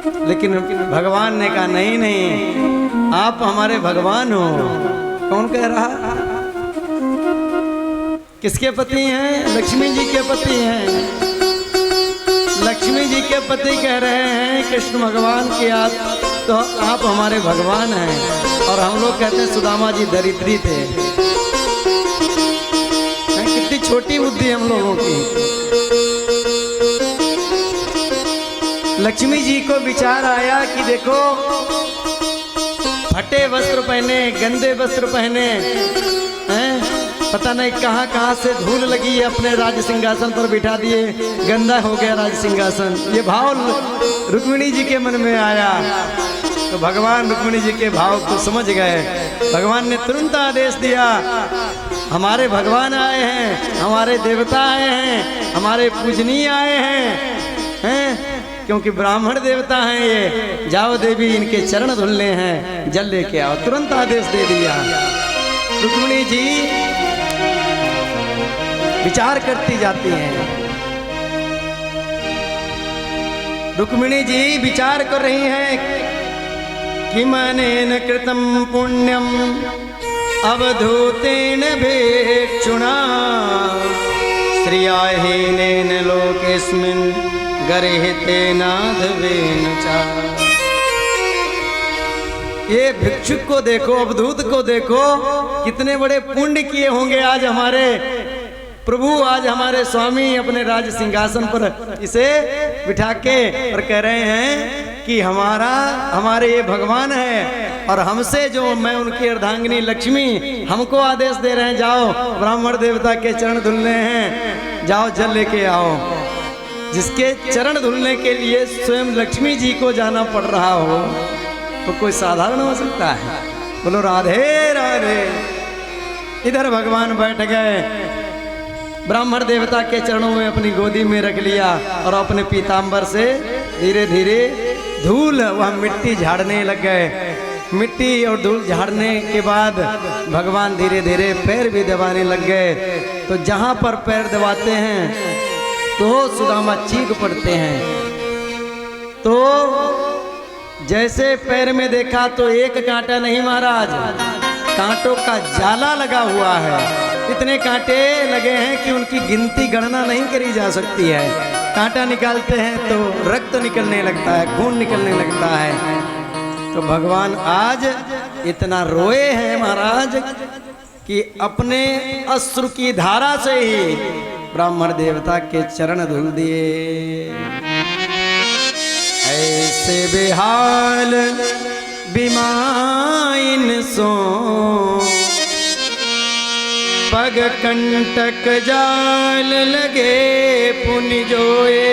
लेकिन भगवान ने कहा नहीं नहीं, आप हमारे भगवान हो। कौन कह रहा? किसके पति हैं? लक्ष्मी जी के पति हैं। लक्ष्मी जी के पति कह रहे हैं कृष्ण भगवान की आप तो आप हमारे भगवान हैं। और हम लोग कहते हैं सुदामा जी दरिद्री थे। कितनी छोटी बुद्धि हम लोगों की। लक्ष्मी जी को विचार आया कि देखो फटे वस्त्र पहने, गंदे वस्त्र पहने हैं, पता नहीं कहाँ कहाँ से धूल लगी है, अपने राज सिंहासन पर बिठा दिए, गंदा हो गया राज सिंहासन। ये भाव रुक्मिणी जी के मन में आया तो भगवान रुक्मिणी जी के भाव को समझ गए। भगवान ने तुरंत आदेश दिया, हमारे भगवान आए हैं, हमारे देवता आए हैं, हमारे पूजनीय आए हैं, क्योंकि ब्राह्मण देवता हैं ये, जाओ देवी इनके चरण धुलने हैं, जल लेके आओ। तुरंत आदेश दे दिया। रुक्मिणी जी विचार करती जाती हैं। रुक्मिणी जी विचार कर रही हैं कि मनेन कृतम पुण्यम अवधूतेन भेक्षुणा श्रियाहीनेन लोकेस्मिन् गर्हितेनाधवेन च। ये भिक्षुक को देखो, अवधूत को देखो, कितने बड़े पुण्य किए होंगे आज हमारे प्रभु, आज हमारे स्वामी अपने राज सिंहासन पर इसे बिठा के और कह रहे हैं कि हमारे ये भगवान है और हमसे जो मैं उनकी अर्धांगिनी लक्ष्मी हमको आदेश दे रहे हैं, जाओ ब्राह्मण देवता के चरण धुलने हैं, जाओ जल लेके आओ। जिसके चरण धुलने के लिए स्वयं लक्ष्मी जी को जाना पड़ रहा हो तो कोई साधारण हो सकता है? बोलो राधे राधे। इधर भगवान बैठ गए, ब्राह्मण देवता के चरणों में अपनी गोदी में रख लिया और अपने पीताम्बर से धीरे धीरे धूल वह मिट्टी झाड़ने लग गए। मिट्टी और धूल झाड़ने के बाद भगवान धीरे धीरे पैर भी दबाने लग गए। तो जहाँ पर पैर दबाते हैं तो सुदामा चीख पड़ते हैं। तो जैसे पैर में देखा तो एक कांटा नहीं महाराज, कांटों का जाला लगा हुआ है। इतने कांटे लगे हैं कि उनकी गिनती गणना नहीं करी जा सकती है। कांटा निकालते हैं तो रक्त निकलने लगता है, खून निकलने लगता है। तो भगवान आज इतना रोए हैं महाराज कि अपने अश्रु की धारा से ही ब्राह्मण देवता के चरण धुल दिए। ऐसे बेहाल बिमाइन सो पग कंटक जाल लगे पुनि जोए।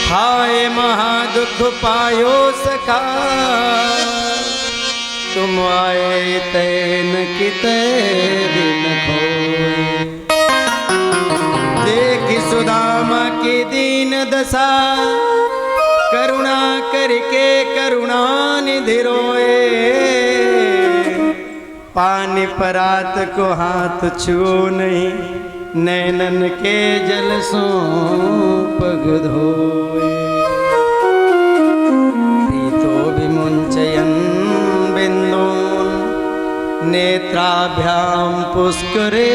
हाय महादुख पायो सखा तुम आए तैन किते दिन खोए। देखी सुदामा की दीन दशा करुणा करके करुणा निधि रोए। पानी परात को हाथ छुओ नहीं, नैनन के जल सो पग धोए। प्रीतो विमुंचयन बिंदून नेत्राभ्याम पुष्करे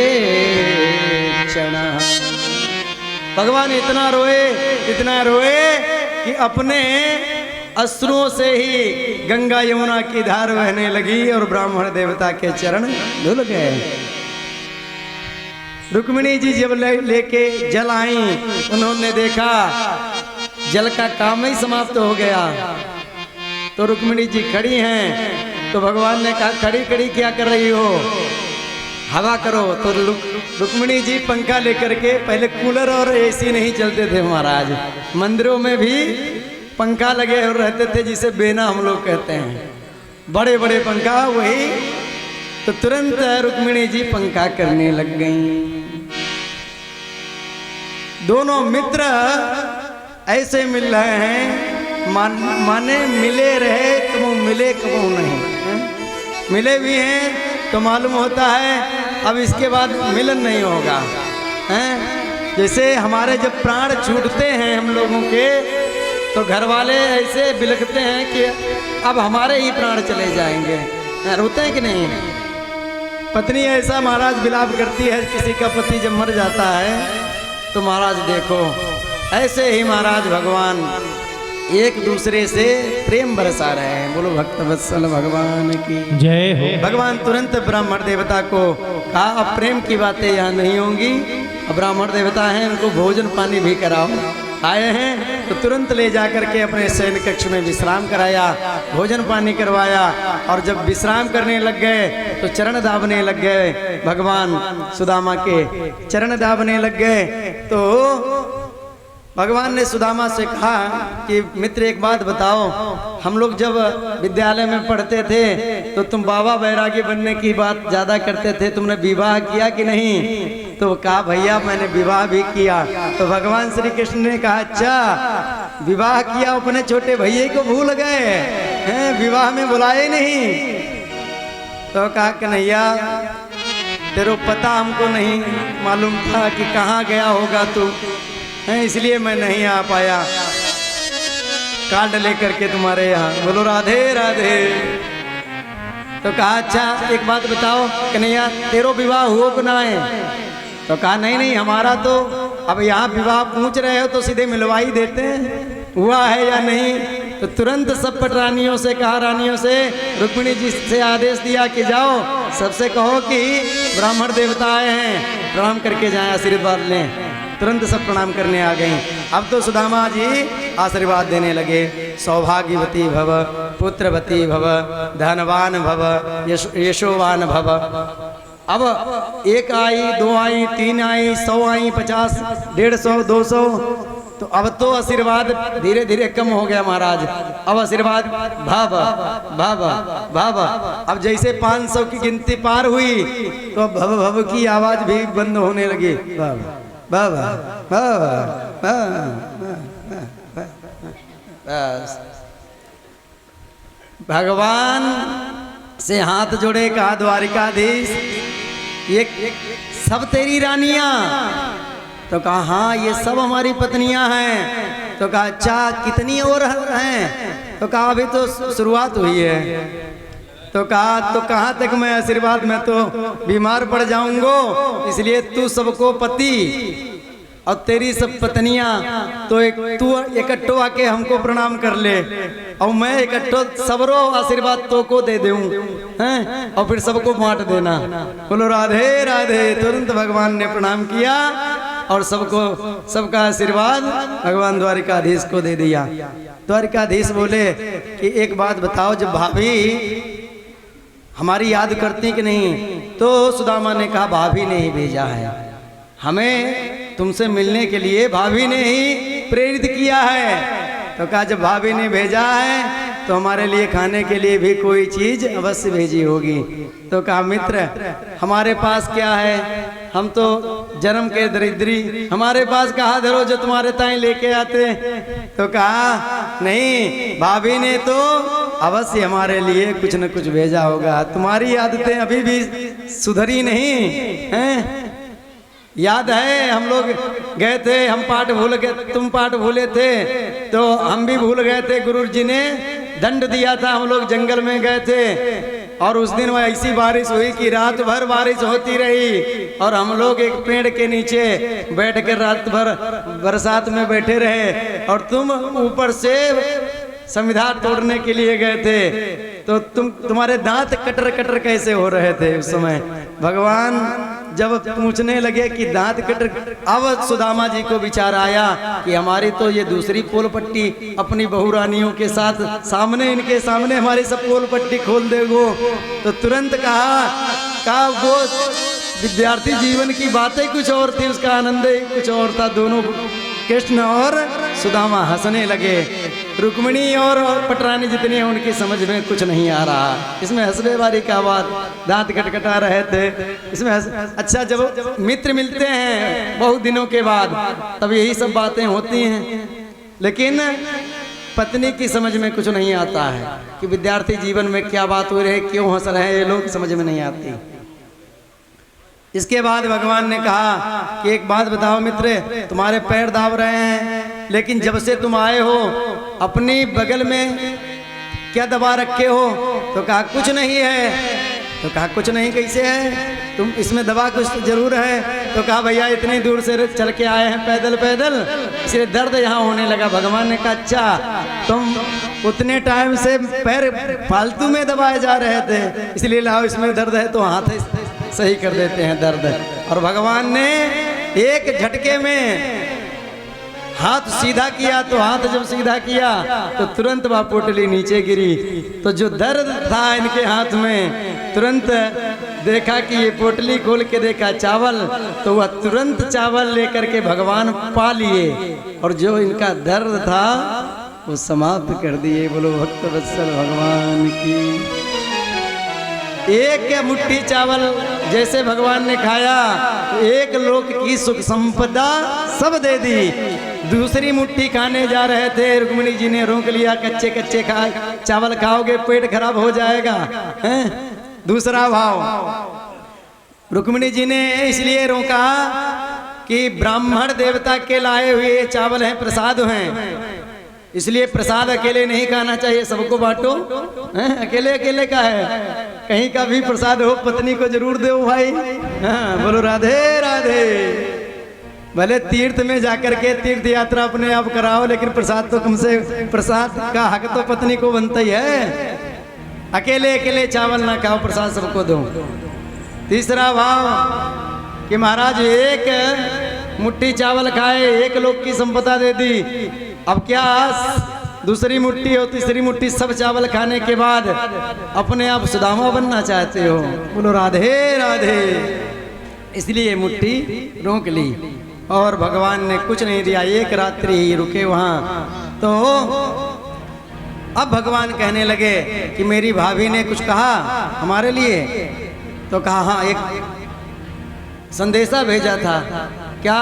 क्षणा। भगवान इतना रोए कि अपने अश्रुओं से ही गंगा यमुना की धार बहने लगी और ब्राह्मण देवता के चरण धुल गए। रुक्मिणी जी जब लेके जल आई, उन्होंने देखा जल का काम ही समाप्त हो गया। तो रुक्मिणी जी खड़ी हैं, तो भगवान ने कहा खड़ी खड़ी क्या कर रही हो, हवा करो। तो रुक्मिणी जी पंखा लेकर के, पहले कूलर और एसी नहीं चलते थे महाराज, मंदिरों में भी पंखा लगे और रहते थे जिसे बेना हम लोग कहते हैं, बड़े बड़े पंखा वही। तो तुरंत रुक्मिणी जी पंखा करने लग गईं। दोनों मित्र ऐसे मिल रहे हैं, माने मिले रहे तो मिले कबू नहीं, मिले भी हैं तो मालूम होता है अब इसके बाद मिलन नहीं होगा, हैं जैसे हमारे जब प्राण छूटते हैं हम लोगों के, तो घर वाले ऐसे बिलखते हैं कि अब हमारे ही प्राण चले जाएंगे। रोते हैं कि नहीं? पत्नी ऐसा महाराज विलाप करती है, किसी का पति जब मर जाता है तो महाराज देखो ऐसे ही महाराज भगवान एक दूसरे से प्रेम बरसा रहे हैं। बोलो भक्त वत्सल भगवान की जय हो। भगवान तुरंत ब्राह्मण देवता को कहा अब प्रेम की बातें यहाँ नहीं होंगी, अब ब्राह्मण देवता हैं उनको भोजन पानी भी कराओ। आए हैं तो तुरंत ले जा करके अपने शयन कक्ष में विश्राम कराया, भोजन पानी करवाया, और जब विश्राम करने लग गए तो चरण दाबने लग गए। भगवान सुदामा के चरण दाबने लग गए तो भगवान ने सुदामा से कहा कि मित्र एक बात बताओ, हम लोग जब विद्यालय में पढ़ते थे तो तुम बाबा बैरागी बनने की बात ज़्यादा करते थे, तुमने विवाह किया कि नहीं? तो कहा भैया मैंने विवाह भी किया। तो भगवान श्री कृष्ण ने कहा अच्छा विवाह किया, अपने छोटे भैया को भूल गए हैं, विवाह में बुलाए नहीं? तो कहा कन्हैया तेरे पता हमको नहीं मालूम था कि कहाँ गया होगा तू, इसलिए मैं नहीं आ पाया कार्ड लेकर के तुम्हारे यहाँ। बोलो राधे राधे। तो कहा अच्छा एक बात बताओ कन्हैया तेरो विवाह हुआ कि ना है? तो कहा नहीं नहीं हमारा तो अब यहाँ विवाह पूछ रहे हो तो सीधे मिलवा ही देते हैं, हुआ है या नहीं? तो तुरंत सब पटरानियों से कहा, रानियों से, रुक्मिणी जी से आदेश दिया कि जाओ सबसे कहो कि ब्राह्मण देवता आए हैं, प्रणाम करके जाएं, आशीर्वाद लें। तुरंत सब प्रणाम करने आ गई। अब तो सुदामा जी आशीर्वाद देने लगे, सौभाग्यवती भव, पुत्रवती भव, धनवान भव, यशोवान भव। अब एक आई, दो आई, तीन आई, 100 आई, 50, 150, 200, तो अब तो आशीर्वाद धीरे धीरे कम हो गया महाराज। अब आशीर्वाद भव भव भव। अब जैसे 500 की गिनती पार हुई तो भव भव की आवाज भी बंद होने लगी। बाबा भगवान से हाथ जोड़े कहा द्वारिकाधीश ये सब तेरी रानियां? तो कहा हाँ ये सब हमारी पत्नियां हैं। तो कहा अच्छा कितनी और हैं? तो कहा अभी तो शुरुआत हुई है। तो कहा तो कहाँ तक मैं आशीर्वाद, मैं तो बीमार पड़ जाऊंगा, इसलिए तू सबको पति और तेरी सब पत्नियां तो तू इकट्ठो आके हमको प्रणाम कर ले और मैं इकट्ठो सबरो आशीर्वाद तो को दे दूं हैं और फिर सबको बांट देना। बोलो राधे राधे। तुरंत भगवान ने प्रणाम किया और सबको सबका आशीर्वाद भगवान द्वारिकाधीश को दे दिया। द्वारिकाधीश बोले कि एक बात बताओ, जब भाभी हमारी याद करती कि नहीं? तो सुदामा ने कहा भाभी ने ही भेजा है, हमें तुमसे मिलने के लिए भाभी ने ही प्रेरित किया है। तो कहा जब भाभी ने भेजा है तो हमारे लिए खाने के लिए भी कोई चीज अवश्य भेजी होगी। तो कहा मित्र हमारे पास क्या है, हम तो जन्म के दरिद्री, हमारे पास कहा धरो जो तुम्हारे ताई लेके आते। तो कहा नहीं, भाभी ने तो अवश्य हमारे लिए कुछ न कुछ भेजा होगा, तुम्हारी आदतें अभी भी सुधरी नहीं हैं। याद है हम लोग गए थे, हम पाठ भूल गए, तुम पाठ भूले थे तो हम भी भूल गए थे, गुरु जी ने दंड दिया था, हम लोग जंगल में गए थे और उस दिन वह ऐसी बारिश हुई कि रात भर बारिश होती रही और हम लोग एक पेड़ के नीचे बैठ कर रात भर बरसात में बैठे रहे और तुम ऊपर से संविधा तोड़ने के लिए गए थे। तो तुम्हारे दांत कटर कटर कैसे हो रहे थे उस समय। भगवान जब पूछने लगे कि दांत कटर, अब सुदामा जी को विचार आया कि हमारी तो ये दूसरी पोल पट्टी अपनी बहू रानियों के साथ सामने, इनके सामने हमारी सब पोल पट्टी खोल देगो। तो तुरंत कहा वो विद्यार्थी जीवन की बातें कुछ और थी, उसका आनंद ही कुछ और था। दोनों कृष्ण और सुदामा हंसने लगे। रुक्मिणी और पटरानी जितनी है उनकी समझ में कुछ नहीं आ रहा, इसमें हंसने वाली क्या बात, दांत कटकटा रहे थे इसमें अच्छा जब मित्र मिलते हैं बहुत दिनों के बाद तब यही सब बातें होती हैं, लेकिन पत्नी की समझ में कुछ नहीं आता है कि विद्यार्थी जीवन में क्या बात हो रही है, क्यों हंस रहे हैं ये लोग, समझ में नहीं आती। इसके बाद भगवान ने कहा कि एक बात बताओ मित्र, तुम्हारे पैर दाब रहे हैं, लेकिन जब से तुम आए हो अपनी बगल में क्या दबा रखे हो? तो कहा कुछ नहीं है। तो कहा कुछ नहीं कैसे है? तुम इसमें दबा कुछ जरूर है। तो कहा भैया इतनी दूर से चल के आए हैं पैदल पैदल, इसलिए दर्द यहाँ होने लगा। भगवान ने कहा अच्छा, तुम उतने टाइम से पैर फालतू में दबाए जा रहे थे, इसलिए लाओ इसमें दर्द है तो हाथ सही कर देते हैं दर्द। और भगवान ने एक झटके में हाथ सीधा किया, तो हाथ जब सीधा किया तो तुरंत वह पोटली नीचे गिरी। तो जो दर्द था इनके हाथ में, तुरंत देखा कि ये पोटली खोल के देखा चावल, तो वह तुरंत चावल लेकर के भगवान पा लिए और जो इनका दर्द था वो समाप्त कर दिए। बोलो भक्त वत्सल भगवान की। एक मुट्ठी चावल जैसे भगवान ने खाया तो एक लोक की सुख संपदा सब दे दी। दूसरी मुट्ठी खाने जा रहे थे, रुक्मिणी जी ने रोक लिया, कच्चे कच्चे चावल खाओगे पेट खराब हो जाएगा, हैं? दूसरा भाव रुक्मिणी जी ने इसलिए रोका कि ब्राह्मण देवता के लाए हुए चावल हैं, प्रसाद हैं, इसलिए प्रसाद अकेले नहीं खाना चाहिए, सबको बांटो। अकेले अकेले का है, कहीं का भी प्रसाद हो पत्नी को जरूर दो भाई। हाँ, बोलो राधे राधे। भले तीर्थ में जाकर के तीर्थ यात्रा अपने आप कराओ, लेकिन प्रसाद तो कम से प्रसाद का हक तो पत्नी को बनता ही है। अकेले अकेले चावल ना खाओ, प्रसाद सबको दो। तीसरा भाव कि महाराज एक मुट्ठी चावल खाए, एक लोग की संपदा दे दी। अब क्या दूसरी मुट्ठी और तीसरी मुट्ठी सब चावल खाने के बाद अपने आप सुदामा बनना चाहते हो? बोलो राधे राधे। इसलिए मुट्ठी रोक ली और भगवान ने कुछ नहीं दिया, एक रात्रि ही रुके वहाँ। तो अब भगवान कहने लगे कि मेरी भाभी ने कुछ कहा हमारे लिए? तो कहा हाँ, एक संदेशा भेजा था। क्या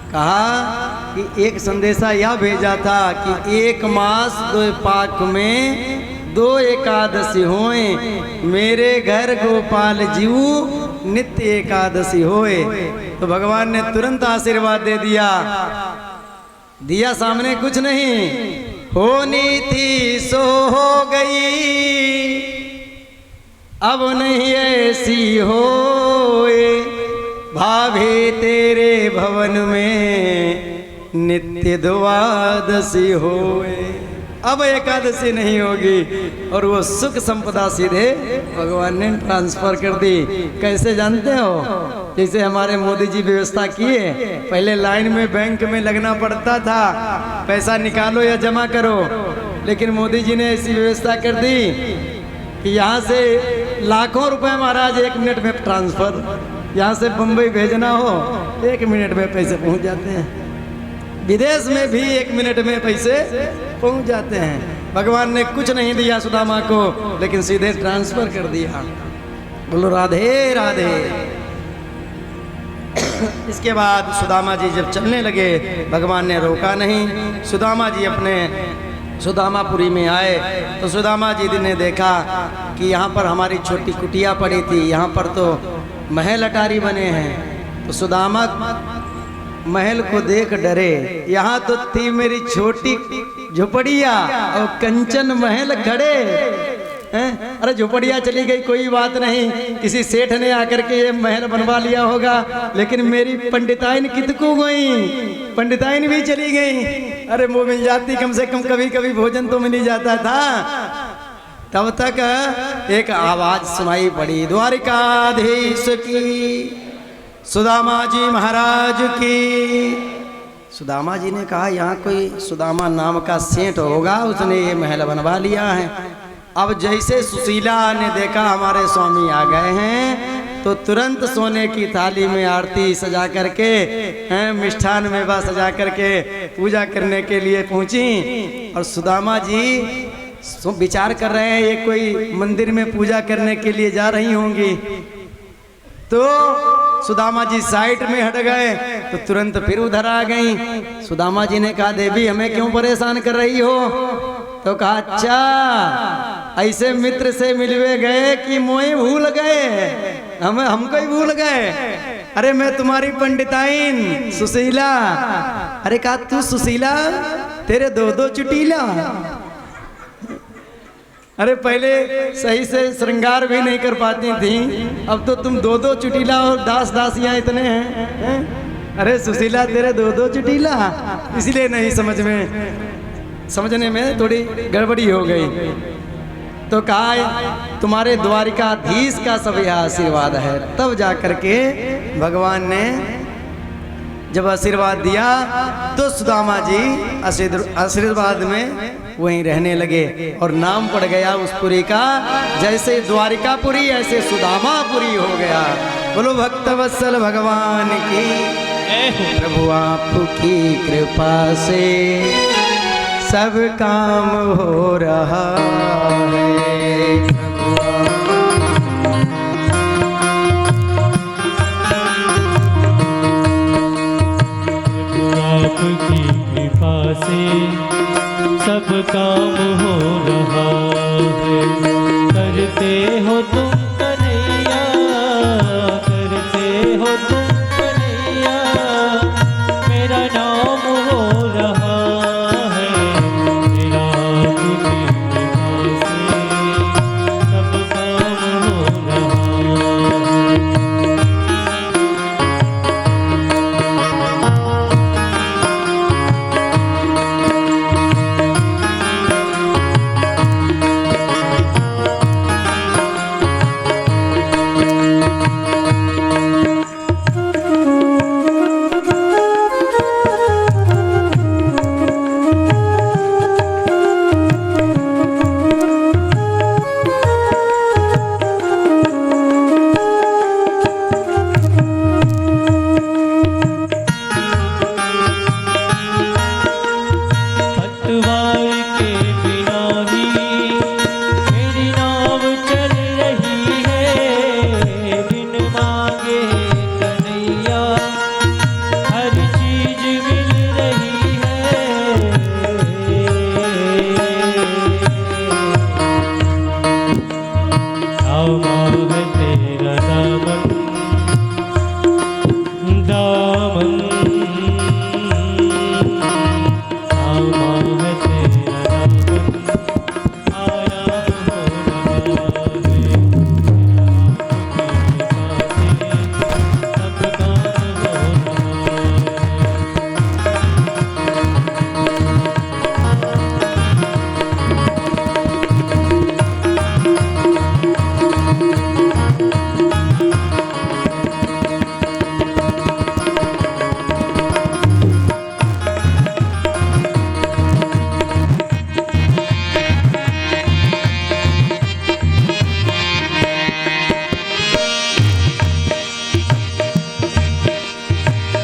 कहा कि एक संदेशा यह भेजा था कि 1 मास 2 पाक में 2 एकादशी होए, मेरे घर गोपाल जीव नित्य एकादशी होए। तो भगवान ने तुरंत आशीर्वाद दे दिया सामने कुछ नहीं, होनी थी सो हो गई, अब नहीं ऐसी होए, भाभी तेरे भवन में नित्य द्वादशी होए। अब एकादशी नहीं होगी। और वो सुख संपदा सीधे भगवान ने ट्रांसफर कर दी। कैसे जानते हो? जैसे हमारे मोदी जी व्यवस्था किए, पहले लाइन में बैंक में लगना पड़ता था, पैसा निकालो या जमा करो, लेकिन मोदी जी ने ऐसी व्यवस्था कर दी कि यहाँ से लाखों रुपए महाराज 1 मिनट में ट्रांसफर। यहाँ से बम्बई भेजना हो 1 मिनट में पैसे पहुँच जाते हैं, विदेश में भी 1 मिनट में पैसे पहुँच जाते हैं। भगवान ने कुछ नहीं दिया सुदामा को, लेकिन सीधे ट्रांसफर कर दिया। बोलो राधे राधे। इसके बाद सुदामा जी जब चलने लगे, भगवान ने रोका नहीं। सुदामा जी अपने सुदामापुरी में आए तो सुदामा जी ने देखा कि यहाँ पर हमारी छोटी कुटिया पड़ी थी, यहाँ पर तो महल अटारी बने हैं। तो सुदामा महल को देख डरे, यहाँ तो थी मेरी छोटी झोपड़िया और कंचन महल खड़े हैं। अरे झोपड़िया चली गई कोई बात नहीं, किसी सेठ ने आकर के ये महल बनवा लिया होगा, लेकिन मेरी पंडिताइन कितकू गई, पंडिताइन भी चली गई। अरे वो मिल जाती, कम से कम कभी कभी भोजन तो मिल ही जाता था। तब तक एक आवाज सुनाई पड़ी, द्वारिकाधीश की, सुदामा जी महाराज की। सुदामा जी ने कहा यहाँ कोई सुदामा नाम का सेठ होगा, उसने ये महल बनवा लिया है। अब जैसे सुशीला ने देखा हमारे स्वामी आ गए हैं, तो तुरंत सोने की थाली में आरती सजा करके, मिष्ठान मेवा सजा करके पूजा करने के लिए पहुंची। और सुदामा जी विचार कर रहे हैं ये कोई मंदिर में पूजा करने के लिए जा रही होंगी। तो सुदामा जी साइड में हट गए तो तुरंत फिर उधर आ गई। सुदामा जी ने कहा देवी हमें क्यों परेशान कर रही हो? तो कहा अच्छा ऐसे मित्र से मिलवे गए कि मोए भूल गए। हमको ही भूल गए। अरे मैं तुम्हारी पंडिताइन सुशीला। अरे कहा तू सुशीला, तेरे दो दो चुटीला। अरे पहले सही से श्रृंगार भी नहीं कर पाती थी, अब तो तुम दो दो चुटीला और दास दासियां इतने हैं। अरे सुशीला तेरे दो दो चुटीला, इसलिए नहीं समझने में थोड़ी गड़बड़ी हो गई। तो कहा तुम्हारे द्वारिकाधीश का सब यह आशीर्वाद है। तब जा करके भगवान ने जब आशीर्वाद दिया तो सुदामा जी आशीर्वाद में वहीं रहने लगे और नाम पड़ गया उस पुरी का। जैसे द्वारिकापुरी ऐसे सुदामापुरी हो गया। बोलो भक्तवत्सल भगवान की, प्रभु आपकी कृपा से सब काम हो रहा है। आपकी कृपा से सब काम हो रहा है। करते हो तुम कन्हैया, करते हो तुम कन्हैया, मेरा नाम हो रहा है। मेरा आपकी कृपा से सब काम हो रहा है।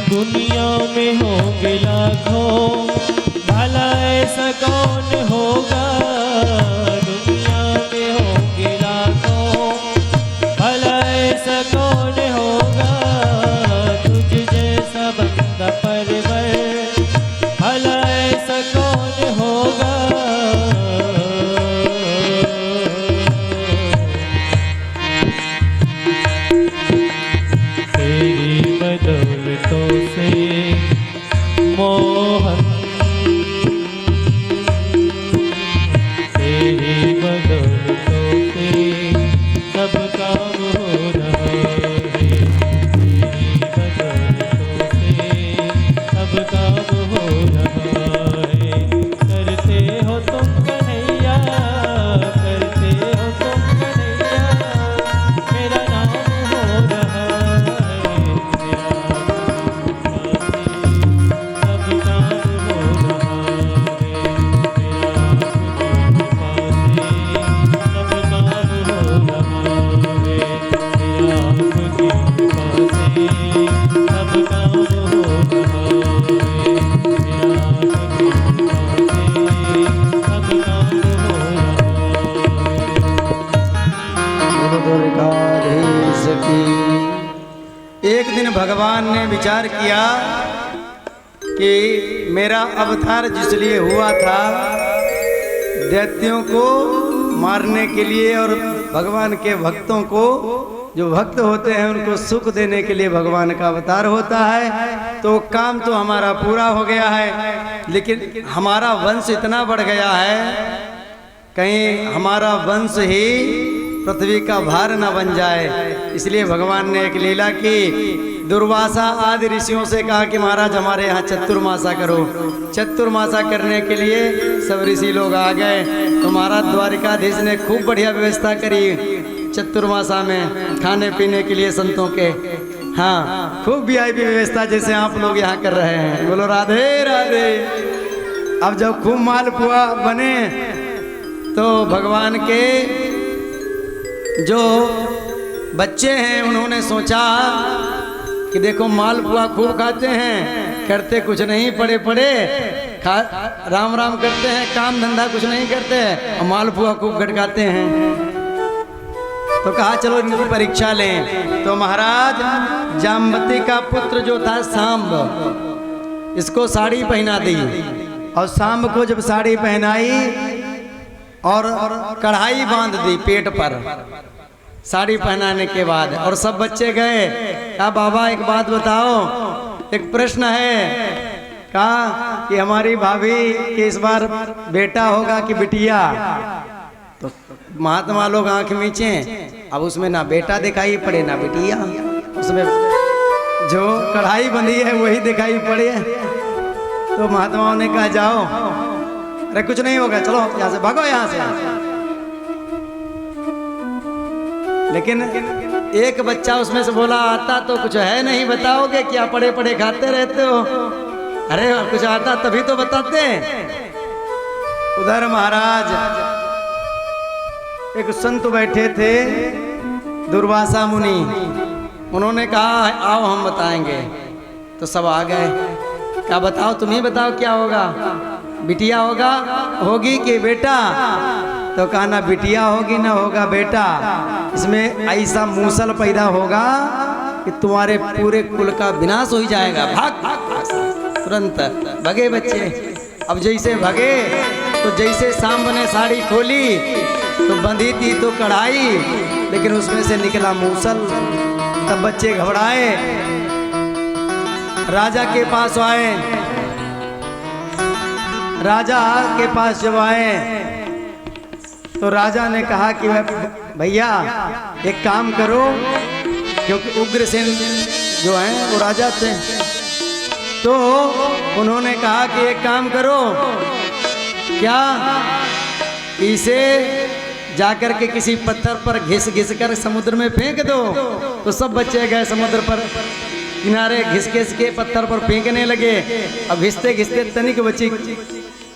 दुनिया में होंगे लाखों, भला ऐसा कौन होगा। दुनिया में होंगे लाखों, भला ऐसा कौन होगा। तुझ जैसा बंदा परवर, भला ऐसा कौन होगा। तेरी बदौलतों से मोहन, तेरी बदौलतों से सब काम हो रहा है। तेरी बदौलतों से सब काम हो रहा है। करते हो तुम कन्हैया, करते हो तुम कन्हैया, मेरा नाम हो रहा है। एक दिन भगवान ने विचार किया कि मेरा अवतार जिस लिए हुआ था दैत्यों को मारने के लिए और भगवान के भक्तों को जो भक्त होते हैं उनको सुख देने के लिए भगवान का अवतार होता है। तो काम तो हमारा पूरा हो गया है, लेकिन हमारा वंश इतना बढ़ गया है, कहीं हमारा वंश ही पृथ्वी का भार न बन जाए। इसलिए भगवान ने एक लीला की, दुर्वासा आदि ऋषियों से कहा कि महाराज हमारे यहाँ चतुर्मासा करो। चतुर्मासा करने के लिए सब ऋषि लोग आ गए। तो महाराज द्वारिकाधीश ने खूब बढ़िया व्यवस्था करी चतुर्मासा में खाने पीने के लिए संतों के। हाँ, खूब वीआईपी व्यवस्था जैसे आप लोग यहाँ कर रहे हैं। बोलो राधे राधे। अब जब खूब मालपुआ बने तो भगवान के जो बच्चे हैं उन्होंने सोचा कि देखो मालपुआ खूब खाते हैं, करते कुछ नहीं, पड़े पड़े राम राम करते हैं, काम धंधा कुछ नहीं करते और मालपुआ खूब गटकाते हैं। तो कहा चलो इनकी परीक्षा लें। तो महाराज जाम्बती का पुत्र जो था सांब, इसको साड़ी पहना दी और सांब को जब साड़ी पहनाई और कढ़ाई बांध दी पेट पर साड़ी पहनाने के बाद, और सब बच्चे गए। कहा बाबा एक बात बताओ, एक प्रश्न है। कहा कि हमारी भाभी के इस बार बेटा होगा कि बिटिया? तो महात्मा लोग आंख मीचे, अब उसमें ना बेटा दिखाई पड़े ना बिटिया, उसमें जो कढ़ाई बंधी है वही दिखाई पड़े। तो महात्माओं ने कहा जाओ, अरे कुछ नहीं होगा, चलो यहाँ से भागो यहाँ से। लेकिन एक बच्चा उसमें से बोला आता तो कुछ है नहीं, बताओगे क्या पड़े पड़े खाते रहते हो? अरे कुछ आता तभी तो बताते। उधर महाराज एक संत बैठे थे दुर्वासा मुनि, उन्होंने कहा आओ हम बताएंगे। तो सब आ गए। क्या बताओ, तुम ही बताओ क्या होगा, बिटिया होगा होगी कि बेटा? तो कहा ना बिटिया होगी ना होगा बेटा, इसमें ऐसा मूसल पैदा होगा कि तुम्हारे पूरे कुल का विनाश हो जाएगा। भाग तुरंत भगे बच्चे। अब जैसे भगे तो जैसे सांब ने साड़ी खोली तो बंधी थी तो कढ़ाई, लेकिन उसमें से निकला मूसल। तब बच्चे घबराए, राजा के पास आए। राजा के पास जब आए तो राजा ने कहा कि भैया एक काम करो, क्योंकि उग्रसेन जो हैं वो राजा थे। तो उन्होंने कहा कि एक काम करो, क्या इसे जाकर के किसी पत्थर पर घिस घिस कर समुद्र में फेंक दो। तो सब बच्चे गए समुद्र पर किनारे, घिस घिस के पत्थर पर फेंकने लगे। अब घिसते घिसते तनिक बची,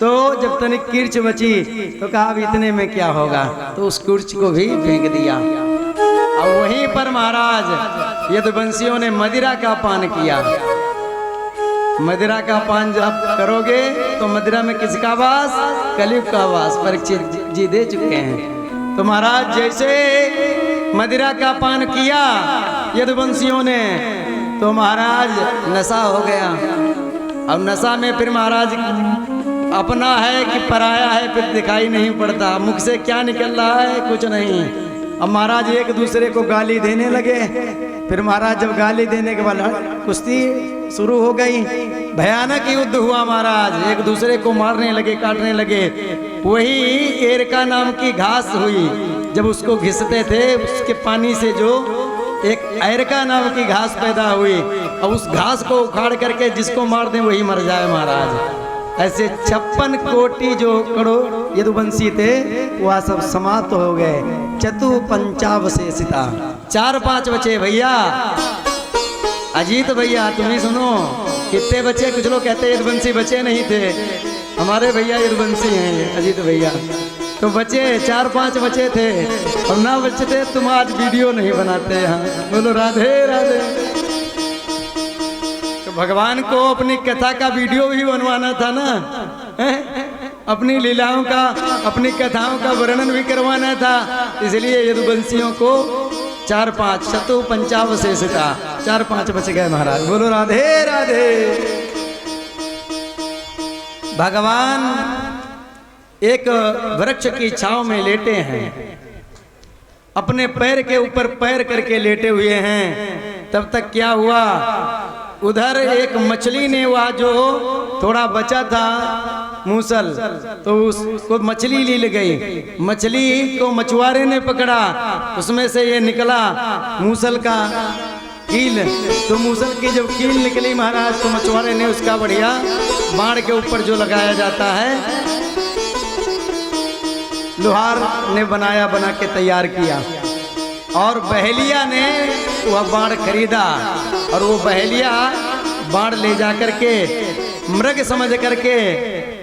तो जब तनिक किर्च बची तो कहा अब इतने में क्या होगा, तो उस किर्च को भी फेंक दिया। और वहीं पर महाराज यदुवंशियों ने मदिरा का पान किया। मदिरा का पान जब करोगे तो मदिरा में किसका वास? कलयुग का वास परीक्षित जी दे चुके हैं। तो महाराज जैसे मदिरा का पान किया यदुवंशियों ने, तो महाराज नशा हो गया। अब नशा में फिर महाराज अपना है कि पराया है फिर दिखाई नहीं पड़ता, मुख से क्या निकल रहा है कुछ नहीं। अब महाराज एक दूसरे को गाली देने लगे। फिर महाराज जब गाली देने के बाद कुश्ती शुरू हो गई, भयानक युद्ध हुआ। महाराज एक दूसरे को मारने लगे, काटने लगे। वही एरका नाम की घास हुई, जब उसको घिसते थे उसके पानी से जो एक एरका नाम की घास पैदा हुई। अब उस घास को उखाड़ करके जिसको मार दे वही मर जाए महाराज। ऐसे 56 कोटि जो करोड़ यदुवंशी थे वह सब समाप्त हो गए। चतु पंचावशेषिता, 4-5 बचे भैया। अजीत भैया तुम ही सुनो, कितने बचे? कुछ लोग कहते यदुवंशी बचे नहीं थे, हमारे भैया यदुवंशी हैं अजीत भैया। तो बचे 4-5 बचे थे, और ना बचे थे तुम आज वीडियो नहीं बनाते यहाँ। बोलो राधे राधे। तो भगवान को अपनी कथा का वीडियो भी बनवाना था ना, अपनी लीलाओं का, अपनी कथाओं का वर्णन भी करवाना था। इसलिए यदुवंशियों को 4-5 चतु पंचावशेषिता 4-5 बच गए महाराज। बोलो राधे राधे। भगवान एक वृक्ष की छांव में लेटे हैं अपने पैर के ऊपर पैर करके लेटे हुए हैं। तब तक क्या हुआ, उधर एक मछली ने वह जो थोड़ा बचा था मूसल, तो उसको मछली ली गई। मछली को मछुआरे ने पकड़ा, उसमें से ये निकला मूसल का कील। तो मूसल की जब कील निकली महाराज, तो मछुआरे ने उसका बढ़िया बाण के ऊपर जो लगाया जाता है, लोहार ने बना के तैयार किया। और बहेलिया ने वह बाण खरीदा, और वो बहेलिया बाण ले जा करके मृग समझ करके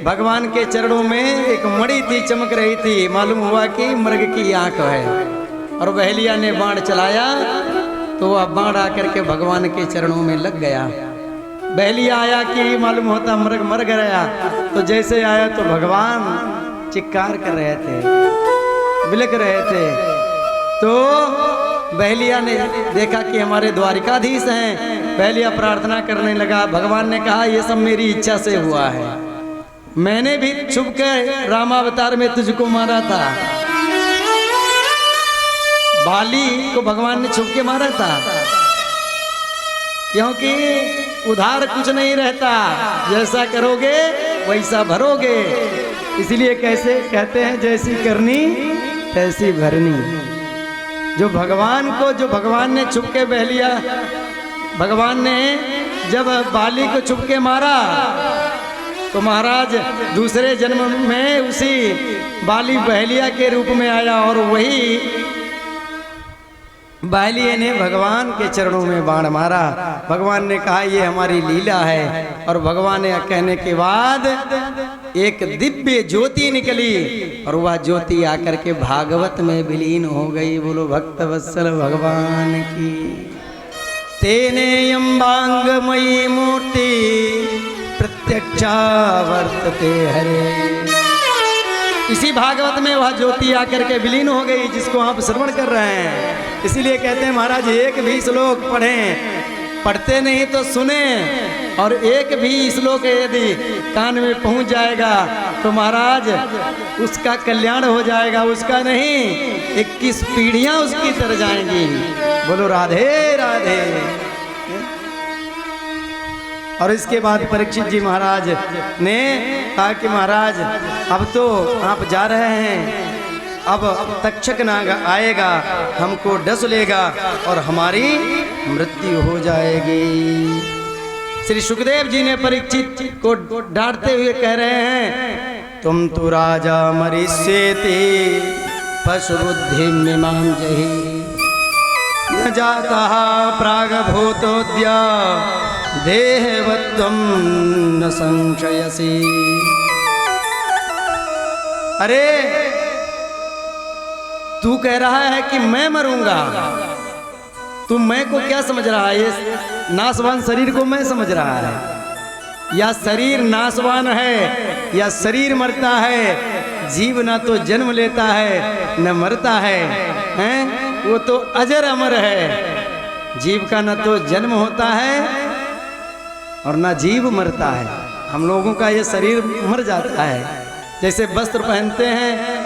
भगवान के चरणों में एक मणि थी, चमक रही थी, मालूम हुआ कि मृग की आंख है। और बहेलिया ने बाण चलाया, तो वह बाण आकर के भगवान के चरणों में लग गया। बहेलिया आया कि मालूम होता मृग मर गया, तो जैसे आया तो भगवान चिक्कार कर रहे थे, बिलक रहे थे। तो बहेलिया ने देखा कि हमारे द्वारिकाधीश हैं। बहेलिया प्रार्थना करने लगा। भगवान ने कहा ये सब मेरी इच्छा से हुआ है, मैंने भी छुप कर रामावतार में तुझको मारा था। बाली को भगवान ने छुप के मारा था, क्योंकि उधार कुछ नहीं रहता, जैसा करोगे वैसा भरोगे। इसलिए कैसे कहते हैं, जैसी करनी तैसी भरनी। जो भगवान ने छुप के बहेलिया, भगवान ने जब बाली को छुप के मारा, तो महाराज दूसरे जन्म में उसी बाली बहेलिया के रूप में आया, और वही बहेलिया ने भगवान के चरणों में बाण मारा। भगवान ने कहा ये हमारी लीला है। और भगवान ने कहने के बाद एक दिव्य ज्योति निकली, और वह ज्योति आकर के भागवत में विलीन हो गई। बोलो भक्त वत्सल भगवान की। तेने अम्बांगमयी मूर्ति प्रत्यक्षा वर्तते हरे। इसी भागवत में वह ज्योति आकर के विलीन हो गई, जिसको आप श्रवण कर रहे हैं। इसीलिए कहते हैं महाराज, एक भी श्लोक पढ़ें, पढ़ते नहीं तो सुने, और एक भी श्लोक यदि कान में पहुंच जाएगा तो महाराज उसका कल्याण हो जाएगा, उसका नहीं 21 पीढ़ियां उसकी तर जाएंगी। बोलो राधे राधे। और इसके बाद परीक्षित जी महाराज ने कहा कि महाराज अब तो आप जा रहे हैं, अब तक्षक नाग आएगा, हमको डस लेगा और हमारी मृत्यु हो जाएगी। श्री सुखदेव जी ने परीक्षित को डांटते हुए कह रहे हैं, तुम तो राजा मरिष्येति पशु बुद्धि मिमां जहि, न जाता प्रागभूतोद्य देहवत्वं न संशयसि। अरे तू कह रहा है कि मैं मरूंगा, तू मैं को क्या समझ रहा है? ये नाशवान शरीर को मैं समझ रहा है, या शरीर नाशवान है या शरीर मरता है? जीव ना तो जन्म लेता है न मरता है, हैं? वो तो अजर अमर है। जीव का न तो जन्म होता है और न जीव मरता है। हम लोगों का ये शरीर मर जाता है। जैसे वस्त्र पहनते हैं,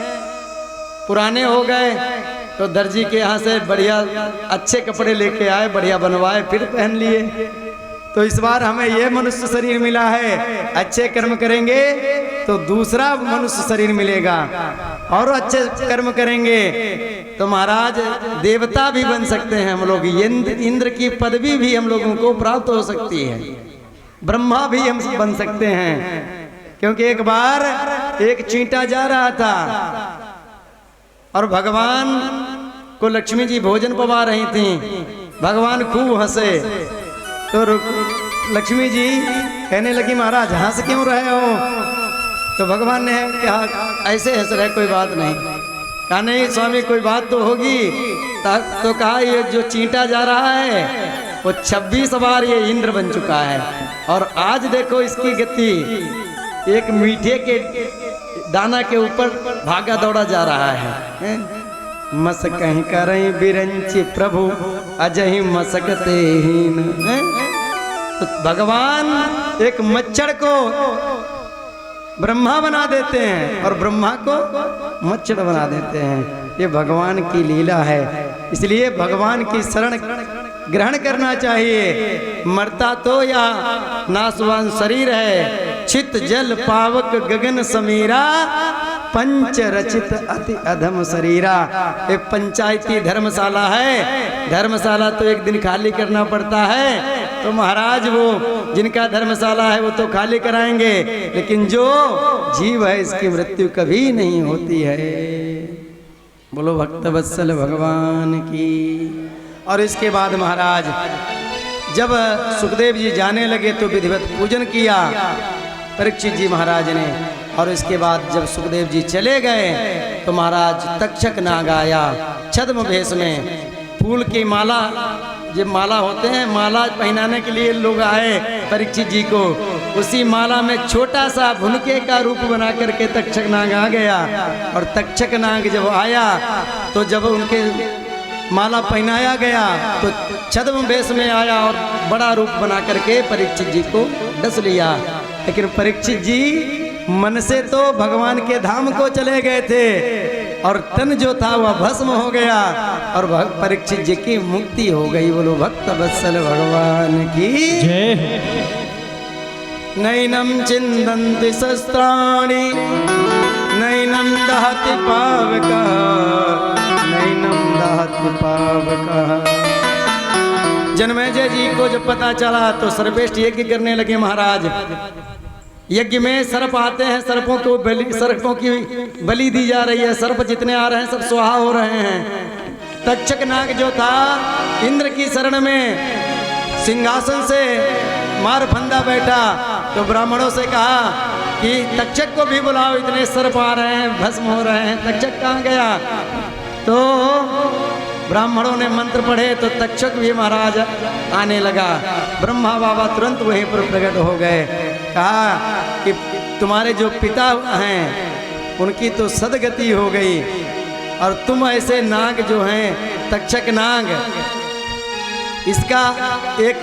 पुराने हो गए तो दर्जी के यहाँ से बढ़िया अच्छे कपड़े लेके आए, बढ़िया बनवाए, फिर पहन लिए। तो इस बार हमें यह मनुष्य शरीर मिला है, अच्छे कर्म करेंगे तो दूसरा मनुष्य शरीर मिलेगा, और अच्छे कर्म करेंगे तो महाराज देवता भी बन सकते हैं हम लोग। इंद्र की पदवी भी हम लोगों को प्राप्त हो सकती है, ब्रह्मा भी हम बन सकते हैं। क्योंकि एक बार एक चींटा जा रहा था और भगवान को लक्ष्मी जी भोजन पवा रही थी। भगवान खूब हंसे तो लक्ष्मी जी कहने लगी, महाराज हंस क्यों रहे हो? तो भगवान ने कहा, ऐसे हंस रहे, कोई बात नहीं। कहा नहीं स्वामी, कोई बात तो होगी। तो कहा ये जो चींटा जा रहा है वो 26 बार ये इंद्र बन चुका है, और आज देखो इसकी गति, एक मीठे के दाना के ऊपर भागा दौड़ा जा रहा है। मस कहीं करें बिरंची प्रभु अजहि मसकते हीन। तो भगवान एक मच्छर को ब्रह्मा बना देते हैं और ब्रह्मा को मच्छर बना देते हैं। ये भगवान की लीला है। इसलिए भगवान की शरण ग्रहण करना चाहिए। मरता तो या नासवान शरीर है, चित जल पावक गगन समीरा, पंच रचित अति अधम शरीरा। ये पंचायती धर्मशाला है, धर्मशाला तो एक दिन खाली करना पड़ता है। तो महाराज वो जिनका धर्मशाला है वो तो खाली कराएंगे, लेकिन जो जीव है इसकी मृत्यु कभी नहीं होती है। बोलो भक्तवत्सल भगवान की। और इसके बाद महाराज जब सुखदेव जी जाने लगे तो विधिवत पूजन किया परीक्षित जी महाराज ने। और इसके बाद जब सुखदेव जी चले गए तो महाराज तक्षक नाग आया छद्म भेष में, फूल की माला, जब माला होते हैं माला पहनाने के लिए लोग आए परीक्षित जी को, उसी माला में छोटा सा भुनके का रूप बना करके तक्षक नाग आ गया। और तक्षक नाग जब आया तो जब उनके माला पहनाया गया तो छद्म वेश में आया और बड़ा रूप बना करके परीक्षित जी को डस लिया। लेकिन परीक्षित जी मन से तो भगवान के धाम को चले गए थे और तन जो था वह भस्म हो गया और परीक्षित जी की मुक्ति हो गई। बोलो भक्त वत्सल भगवान की जय। नैनम चिंदन्ति शस्त्राणि नैनम दहति पावकः, नैनम दहति पावकः। जन्मेजय जी को जब पता चला तो सर्वश्रेष्ठ यज्ञ करने लगे महाराज। यज्ञ में सर्प आते हैं, सर्पों की बलि दी जा रही है, सर्प जितने आ रहे हैं सब स्वाहा हो रहे हैं। तक्षक नाग जो था इंद्र की शरण में सिंहासन से मार फंदा बैठा, तो ब्राह्मणों से कहा कि तक्षक को भी बुलाओ, इतने सर्प आ रहे हैं, भस्म हो रहे हैं। तक्षक कहाँ गया? तो ब्राह्मणों ने मंत्र पढ़े तो तक्षक भी महाराज आने लगा। ब्रह्मा बाबा तुरंत वहीं पर प्रकट हो गए, कहा कि तुम्हारे जो पिता हैं उनकी तो सदगति हो गई और तुम ऐसे नाग जो हैं तक्षक नाग, इसका एक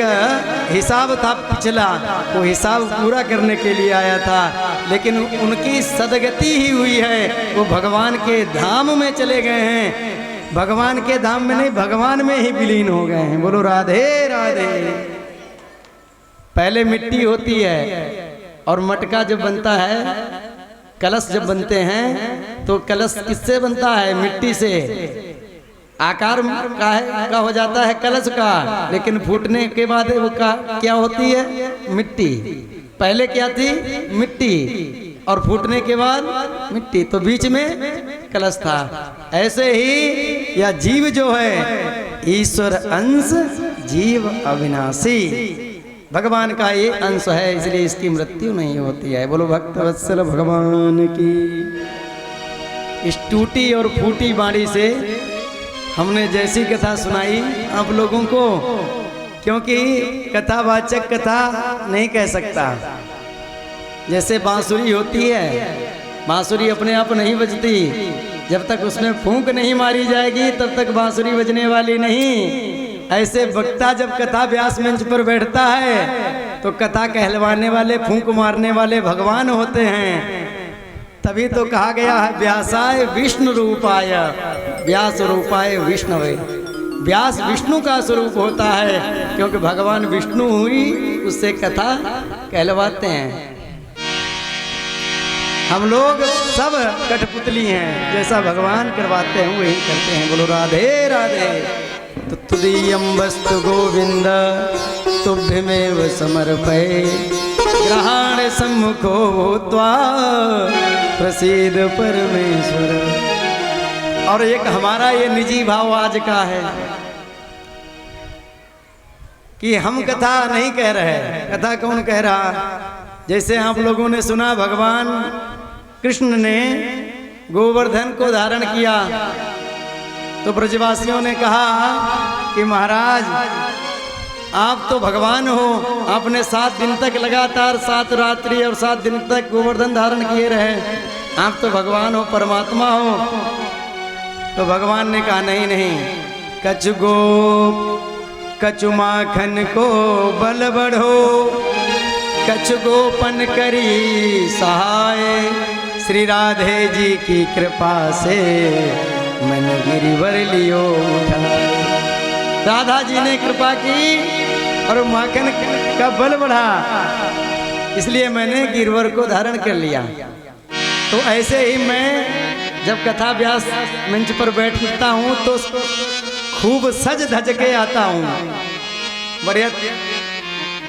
हिसाब था पिछला, वो हिसाब पूरा करने के लिए आया था, लेकिन उनकी सदगति ही हुई है। वो भगवान के धाम में चले गए हैं, भगवान के धाम में नहीं भगवान में ही विलीन हो गए हैं। बोलो राधे राधे। पहले मिट्टी होती है और मटका जब बनता है, कलश जब बनते हैं तो कलश किससे बनता है? मिट्टी से। आकार का हो जाता है कलश का, लेकिन फूटने के बाद वो क्या होती है? मिट्टी। पहले क्या थी? मिट्टी, और फूटने के बाद मिट्टी, तो बीच में कलश था। ऐसे ही या जीव जो है ईश्वर अंश, जीव अविनाशी, भगवान का ये अंश है, इसलिए इसकी मृत्यु नहीं होती है। बोलो भक्तवत्सल भगवान की। इस टूटी और फूटी बाणी से हमने जैसी कथा सुनाई आप लोगों को, क्योंकि कथावाचक कथा नहीं कह सकता। जैसे बांसुरी होती है, बांसुरी अपने आप नहीं बजती, जब तक उसमें फूंक नहीं मारी जाएगी तब तक बांसुरी बजने वाली नहीं। ऐसे वक्ता जब कथा व्यास मंच पर बैठता है तो कथा कहलवाने वाले, फूंक मारने वाले भगवान होते हैं। तभी तो कहा गया है व्यासाय विष्णु रूपाय, व्यास रूपाय विष्णवे। व्यास विष्णु का स्वरूप होता है, क्योंकि भगवान विष्णु हुई उससे कथा कहलवाते हैं। हम लोग सब कठपुतली हैं, जैसा भगवान करवाते हैं वही करते हैं। बोलो राधे राधे। तो तुदीयं वस्तु गोविंद तुभ्यमेव समर्पये, ग्रहण सम्मुखो त्वा प्रसीद परमेश्वर। और एक हमारा ये निजी भाव आज का है कि हम कथा नहीं कह रहे, कथा कौन कह रहा? जैसे आप लोगों ने सुना भगवान कृष्ण ने गोवर्धन को धारण किया, तो ब्रजवासियों ने कहा कि महाराज आप तो भगवान हो, आपने 7 दिन तक लगातार 7 रात्रि और 7 दिन तक गोवर्धन धारण किए रहे, आप तो भगवान हो, परमात्मा हो। तो भगवान ने कहा नहीं नहीं, कछु माखन को बल बढ़ो, कछु गोपन करी सहाय, श्री राधे जी की कृपा से मैंने गिरिवर लियो उठाए। राधा जी ने कृपा की और माखन का बल बढ़ा, इसलिए मैंने गिरवर को धारण कर लिया। तो ऐसे ही मैं जब कथा व्यास मंच पर बैठता हूँ तो खूब सज धज के आता हूँ, बढ़िया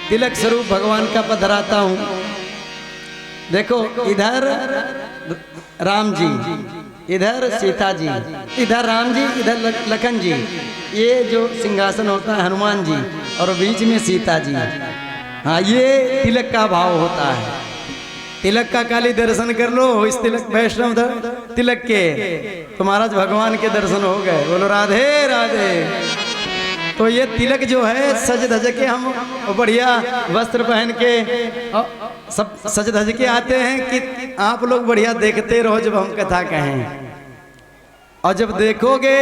तिलक स्वरूप भगवान का पधराता हूँ। देखो इधर राम जी, इधर सीता जी, इधर राम जी, इधर लखन जी, ये जो सिंहासन होता है हनुमान जी, और बीच में सीता जी। हाँ, ये तिलक का भाव होता है। तिलक का काली दर्शन कर लो इस तिलक वैष्णव तिलक के, तो महाराज भगवान के दर्शन हो गए। बोलो राधे राधे। तो ये तिलक जो है सज धज के हम बढ़िया वस्त्र पहन के सब सज धज के आते हैं कि आप लोग बढ़िया देखते रहो जब हम कथा कहें। और जब देखोगे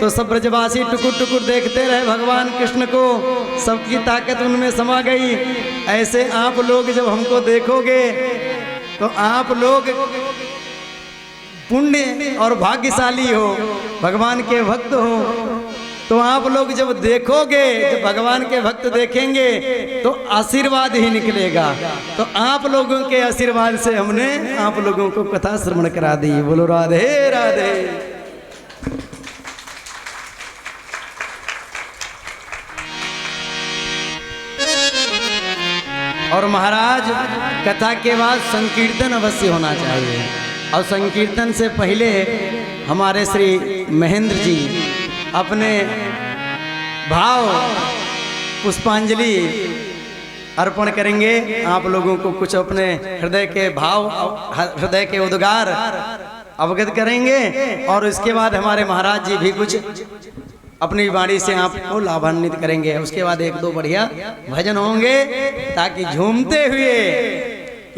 तो सब ब्रजवासी टुकुर टुकुर देखते रहे भगवान कृष्ण को, सबकी ताकत उनमें समा गई। ऐसे आप लोग जब हमको देखोगे तो आप लोग पुण्य और भाग्यशाली हो, भगवान के भक्त हो। तो आप लोग जब देखोगे, जब भगवान के भक्त देखेंगे तो आशीर्वाद ही निकलेगा। तो आप लोगों के आशीर्वाद से हमने आप लोगों को कथा श्रवण करा दी। बोलो राधे राधे। और महाराज कथा के बाद संकीर्तन अवश्य होना चाहिए, और संकीर्तन से पहले हमारे श्री महेंद्र जी अपने भाव पुष्पांजलि अर्पण करेंगे। आप लोगों को कुछ अपने हृदय के भाव, हृदय के उद्गार अवगत करेंगे, और इसके बाद हमारे महाराज जी भी कुछ अपनी वाणी से आपको लाभान्वित करेंगे। उसके बाद एक दो बढ़िया भजन होंगे, ताकि झूमते हुए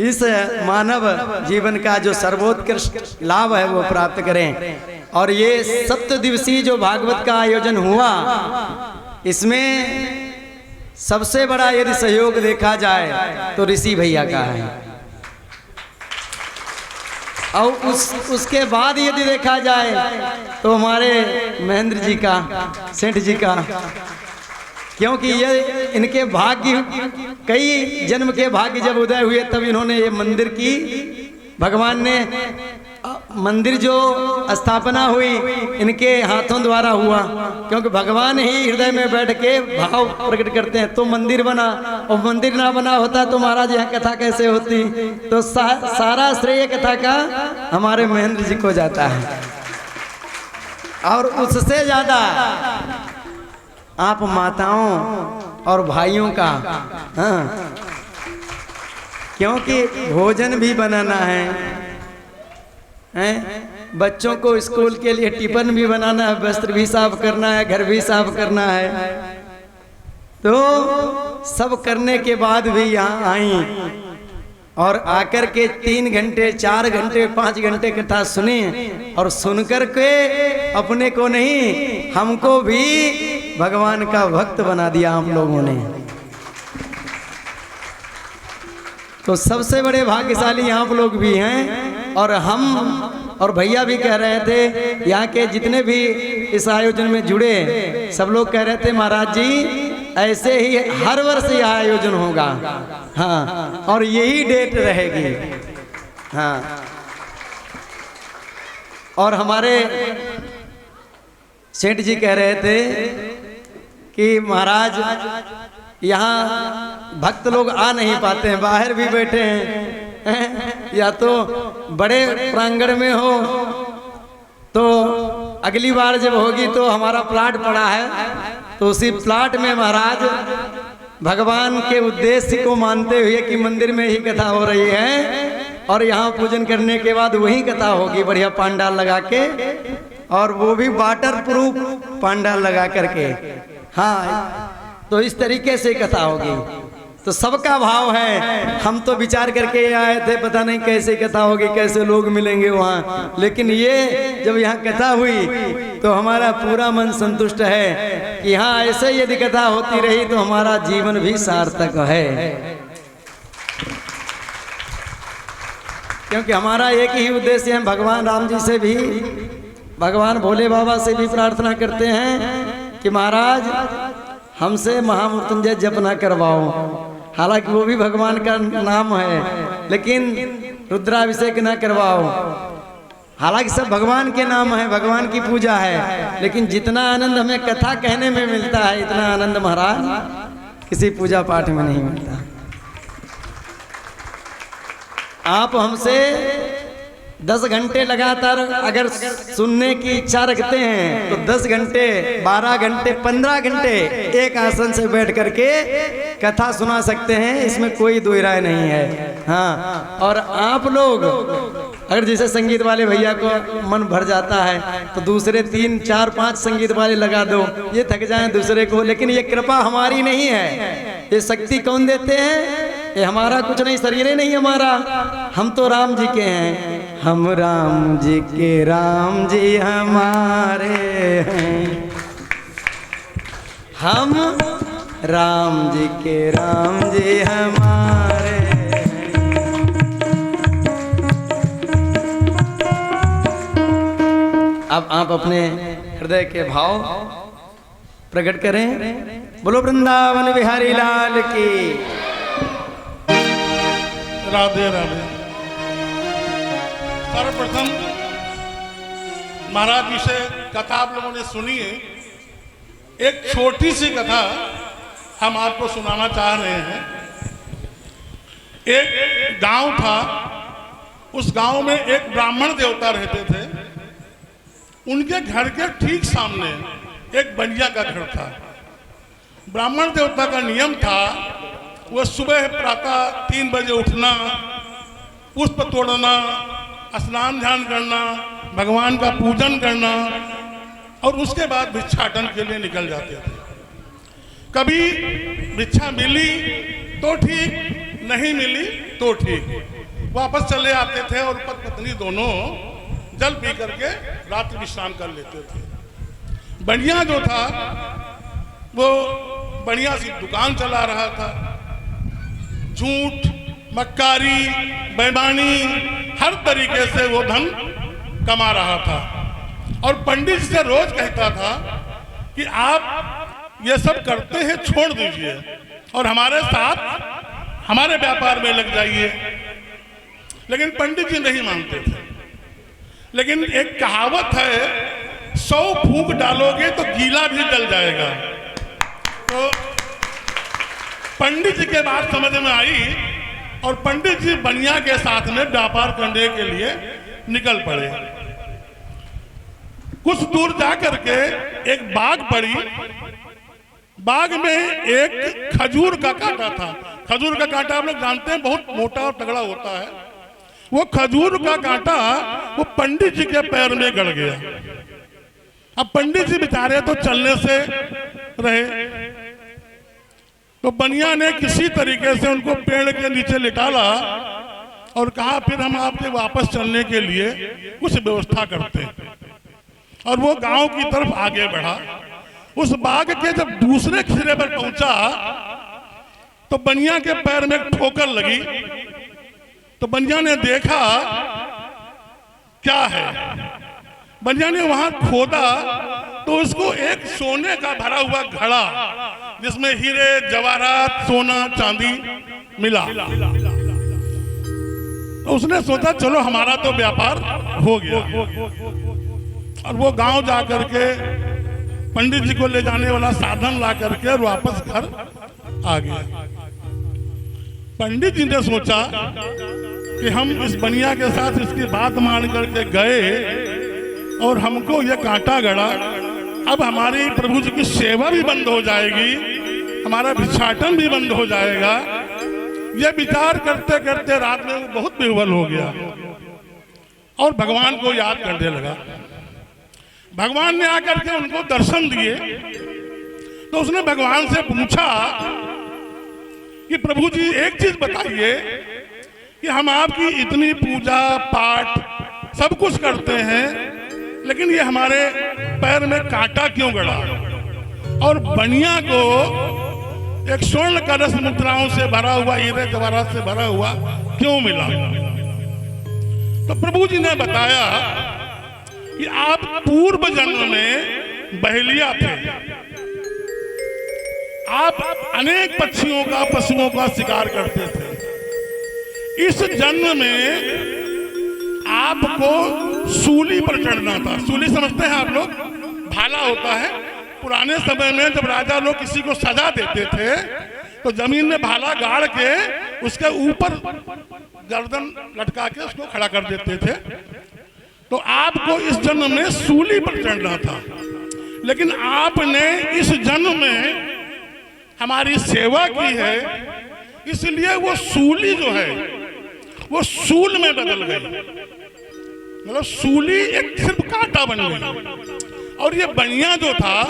इस मानव जीवन का जो सर्वोत्कृष्ट लाभ है वो प्राप्त करें। और ये 7 दिवसीय जो भागवत का आयोजन हुआ, इसमें सबसे बड़ा यदि सहयोग देखा जाए तो ऋषि भैया का है, और उसके बाद यदि देखा जाए तो हमारे महेंद्र जी का, सेठ जी का, क्योंकि ये इनके भाग्य, कई जन्म के भाग्य जब उदय हुए तब इन्होंने ये मंदिर की, भगवान ने मंदिर जो स्थापना हुई इनके हाथों द्वारा हुआ, क्योंकि भगवान ही हृदय में बैठ के भाव प्रकट करते हैं तो मंदिर बना। और मंदिर ना बना होता तो महाराज यहाँ कथा कैसे होती। तो सारा श्रेय कथा का हमारे महेंद्र जी को जाता है, और उससे ज्यादा आप माताओं और भाइयों का, हाँ, क्योंकि भोजन भी बनाना है, बच्चों को स्कूल के लिए टिफिन भी बनाना है, वस्त्र भी साफ करना है, घर भी साफ करना है। तो सब करने के बाद भी यहाँ आई और आकर के 3 घंटे 4 घंटे 5 घंटे कथा सुनी, और सुनकर के अपने को नहीं हमको भी भगवान का भक्त बना दिया हम लोगों ने। तो सबसे बड़े भाग्यशाली आप लोग भी हैं। और हम और भैया भी कह रहे थे, यहाँ के जितने भी इस आयोजन में जुड़े सब लोग कह रहे थे महाराज जी ऐसे ही हर वर्ष यह आयोजन होगा, हाँ, और यही डेट रहेगी, हाँ। और हमारे सेठ जी कह रहे थे कि महाराज यहाँ भक्त लोग आ नहीं पाते हैं, बाहर भी बैठे हैं, या तो बड़े प्रांगण में हो, तो अगली बार जब होगी तो हमारा प्लाट पड़ा है, तो उसी प्लाट में महाराज भगवान के उद्देश्य को मानते हुए कि मंदिर में ही कथा हो रही है, और यहाँ पूजन करने के बाद वही कथा होगी बढ़िया पांडाल लगा के, और वो भी वाटर प्रूफ पांडाल लगा करके, हाँ। तो इस तरीके से कथा होगी। तो सबका भाव है, हम तो विचार करके आए थे पता नहीं कैसे कथा होगी, कैसे लोग मिलेंगे वहाँ, लेकिन ये जब यहाँ कथा हुई तो हमारा पूरा मन संतुष्ट है कि हाँ ऐसे यदि कथा होती रही तो हमारा जीवन भी सार्थक है। क्योंकि हमारा एक ही उद्देश्य है, भगवान राम जी से भी भगवान भोले बाबा से भी प्रार्थना करते हैं कि महाराज हमसे महामृत्युंजय जप ना करवाओ। हालांकि वो भी भगवान का नाम है, लेकिन रुद्राभिषेक ना करवाओ। हालांकि सब भगवान के नाम है, भगवान की पूजा है, लेकिन जितना आनंद हमें कथा कहने में मिलता है, इतना आनंद महाराज किसी पूजा पाठ में नहीं मिलता। आप हमसे 10 घंटे लगातार अगर सुनने की इच्छा रखते हैं तो 10 घंटे, 12 घंटे, 15 घंटे एक आसन से बैठ करके कथा सुना सकते हैं, इसमें कोई दो राय नहीं है। हाँ, और आप लोग अगर जैसे संगीत वाले भैया को मन भर जाता है तो दूसरे 3, 4, 5 संगीत वाले लगा दो, ये थक जाए दूसरे को। लेकिन ये कृपा हमारी नहीं है, ये शक्ति कौन देते हैं? ये हमारा कुछ नहीं, शरीर ही नहीं हमारा, हम तो राम जी के हैं। हम राम जी के, राम जी हमारे हैं। हम राम जी के, राम जी हमारे हैं। अब आप अपने हृदय के भाव प्रकट करें। बोलो वृंदावन बिहारी लाल की। राधे राधे। सर्वप्रथम महाराज जी से कथा आप लोगों ने सुनी है। एक छोटी सी कथा हम आपको सुनाना चाह रहे हैं। एक गांव था, उस गांव में एक ब्राह्मण देवता रहते थे। उनके घर के ठीक सामने एक बनिया का घर था। ब्राह्मण देवता का नियम था, वह सुबह प्रातः 3 बजे उठना, पुष्प तोड़ना, स्नान ध्यान करना, भगवान का पूजन करना और उसके बाद भिक्षाटन के लिए निकल जाते थे। कभी भिक्षा मिली तो ठीक, नहीं मिली तो ठीक, वापस चले आते थे और पति पत्नी दोनों जल पी करके रात्रि विश्राम कर लेते थे। बढ़िया जो था वो बढ़िया सी दुकान चला रहा था। झूठ, मक्कारी, बेईमानी, हर तरीके से वो धन कमा रहा था। और पंडित जी से रोज कहता था कि आप ये सब करते हैं छोड़ दीजिए और हमारे साथ हमारे व्यापार में लग जाइए। लेकिन पंडित जी नहीं मानते थे। लेकिन एक कहावत है, 100 फूंक डालोगे तो गीला भी जल जाएगा। तो पंडित जी के बात समझ में आई और पंडित जी बनिया के साथ में व्यापार करने के लिए निकल पड़े। कुछ दूर जाकर के एक बाग पड़ी। बाग में एक खजूर का कांटा था। खजूर का कांटा आप लोग जानते हैं, बहुत मोटा और तगड़ा होता है। वो खजूर का कांटा वो पंडित जी के पैर में गड़ गया। अब पंडित जी बेचारे तो चलने से रहे, तो बनिया ने किसी तरीके से उनको पेड़ के नीचे लिटाला और कहा फिर हम आपके वापस चलने के लिए कुछ व्यवस्था करते हैं। और वो गांव की तरफ आगे बढ़ा। उस बाग के जब दूसरे सिरे पर पहुंचा तो बनिया के पैर में ठोकर लगी। तो बनिया ने देखा क्या है। बनिया ने वहां खोदा तो उसको एक सोने का भरा हुआ घड़ा जिसमें हीरे, जवाहरात, सोना, चांदी मिला। तो उसने सोचा चलो हमारा तो व्यापार हो गया। और वो गांव जाकर के पंडित जी को ले जाने वाला साधन ला करके और वापस घर आ गया। पंडित जी ने सोचा कि हम इस बनिया के साथ इसकी बात मान करके गए और हमको ये कांटा गड़ा, अब हमारी प्रभु जी की सेवा भी बंद हो जाएगी, हमारा भिक्षाटन भी बंद हो जाएगा। ये विचार करते करते रात में वो बहुत विह्वल हो गया और भगवान को याद करने लगा। भगवान ने आकर के उनको दर्शन दिए तो उसने भगवान से पूछा कि प्रभु जी एक चीज बताइए कि हम आपकी इतनी पूजा पाठ सब कुछ करते हैं, लेकिन ये हमारे पैर में कांटा क्यों गड़ा और बनिया को एक स्वर्ण कलश मुद्राओं से भरा हुआ, हीरे जवाहरात से भरा हुआ क्यों मिला? तो प्रभु जी ने बताया कि आप पूर्व जन्म में बहेलिया थे, आप अनेक पक्षियों का पशुओं का शिकार करते थे। इस जन्म में आपको सूली पर चढ़ना था। सूली समझते हैं आप लोग? भाला होता है। पुराने समय में जब राजा लोग किसी को सजा देते थे तो जमीन में भाला गाड़ के उसके ऊपर गर्दन लटका के उसको खड़ा कर देते थे। तो आपको इस जन्म में सूली पर चढ़ना था, लेकिन आपने इस जन्म में हमारी सेवा की है, इसलिए वो सूली जो है वो सूल में बदल गई। मतलब सूली एक सिर्फ कांटा बन गई। और ये बनिया जो था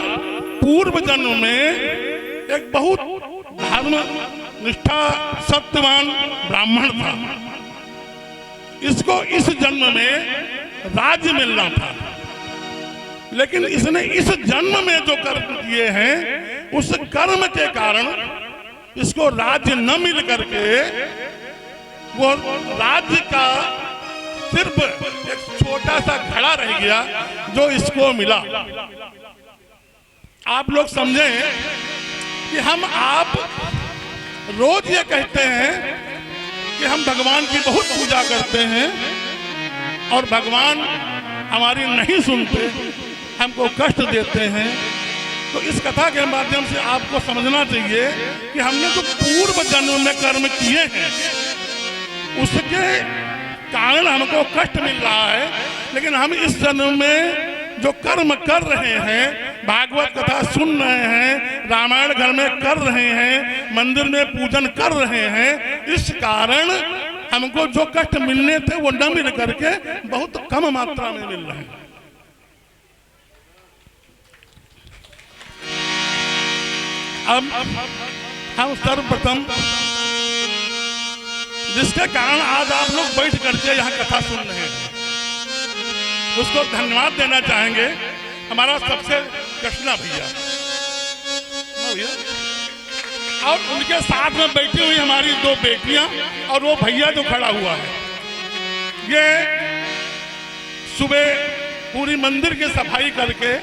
पूर्व जन्म में एक बहुत धर्म निष्ठा सत्यवान ब्राह्मण था। इसको इस जन्म में राज्य मिलना था, लेकिन इसने इस जन्म में जो कर्म किए हैं उस कर्म के कारण इसको राज्य न मिल करके वो राज्य का सिर्फ एक छोटा सा घड़ा रह गया जो इसको मिला। आप लोग समझें कि हम आप रोज ये कहते हैं कि हम भगवान की बहुत पूजा करते हैं और भगवान हमारी नहीं सुनते, हमको कष्ट देते हैं। तो इस कथा के माध्यम से आपको समझना चाहिए कि हमने जो पूर्व जन्म में कर्म किए हैं उसके कारण हमको कष्ट मिल रहा है, लेकिन हम इस जन्म में जो कर्म कर रहे हैं, भागवत कथा सुन रहे हैं, रामायण घर में कर रहे हैं, मंदिर में पूजन कर रहे हैं, इस कारण हमको जो कष्ट मिलने थे वो न मिल करके बहुत कम मात्रा में मिल रहे हैं। अब हम सर्वप्रथम जिसके कारण आज आप लोग बैठ करके यहाँ कथा सुन रहे हैं उसको धन्यवाद देना चाहेंगे। हमारा सबसे कृष्णा भैया और उनके साथ में बैठी हुई हमारी दो बेटियां और वो भैया जो खड़ा हुआ है, ये सुबह पूरी मंदिर की सफाई करके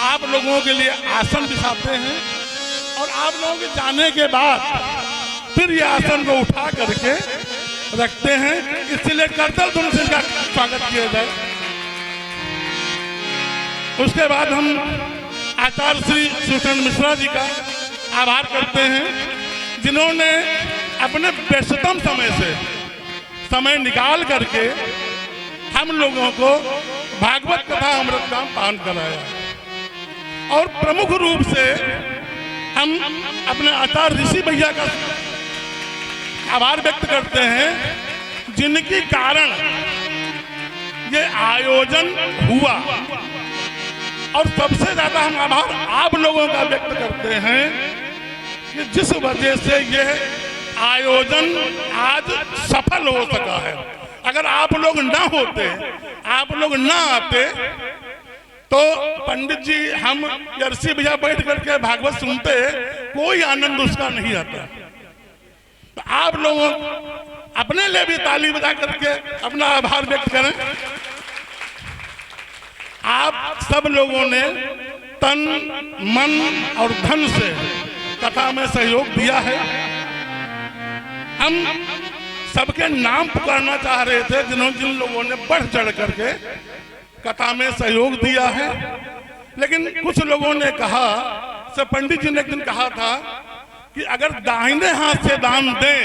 आप लोगों के लिए आसन बिछाते हैं और आप लोगों के जाने के बाद फिर ये आसन को उठा करके रखते हैं। इसलिए करतल धुन से इनका स्वागत किया जाए। उसके बाद हम आचार्य श्री सुचरण मिश्रा जी का आभार करते हैं, जिन्होंने अपने व्यस्ततम समय से समय निकाल करके हम लोगों को भागवत कथा अमृत का पान कराया। और प्रमुख रूप से हम अपने आचार्य ऋषि भैया का आभार व्यक्त करते हैं, जिनके कारण ये आयोजन हुआ। और सबसे ज्यादा हम आभार आप लोगों का व्यक्त करते हैं कि जिस वजह से यह आयोजन आज सफल हो सका है। अगर आप लोग ना होते, आप लोग ना आते तो पंडित जी हम ऋषि भैया बैठ करके भागवत सुनते, कोई आनंद उसका नहीं आता। तो आप लोगों अपने लिए भी ताली बजा करके अपना आभार व्यक्त करें। आप सब लोगों ने तन मन और धन से कथा में सहयोग दिया है। हम सबके नाम पुकारना चाह रहे थे जिन लोगों ने बढ़ चढ़ करके कथा में सहयोग दिया है, लेकिन कुछ लोगों ने कहा, से पंडित जी ने एक दिन कहा था कि अगर दाहिने हाथ से दान दें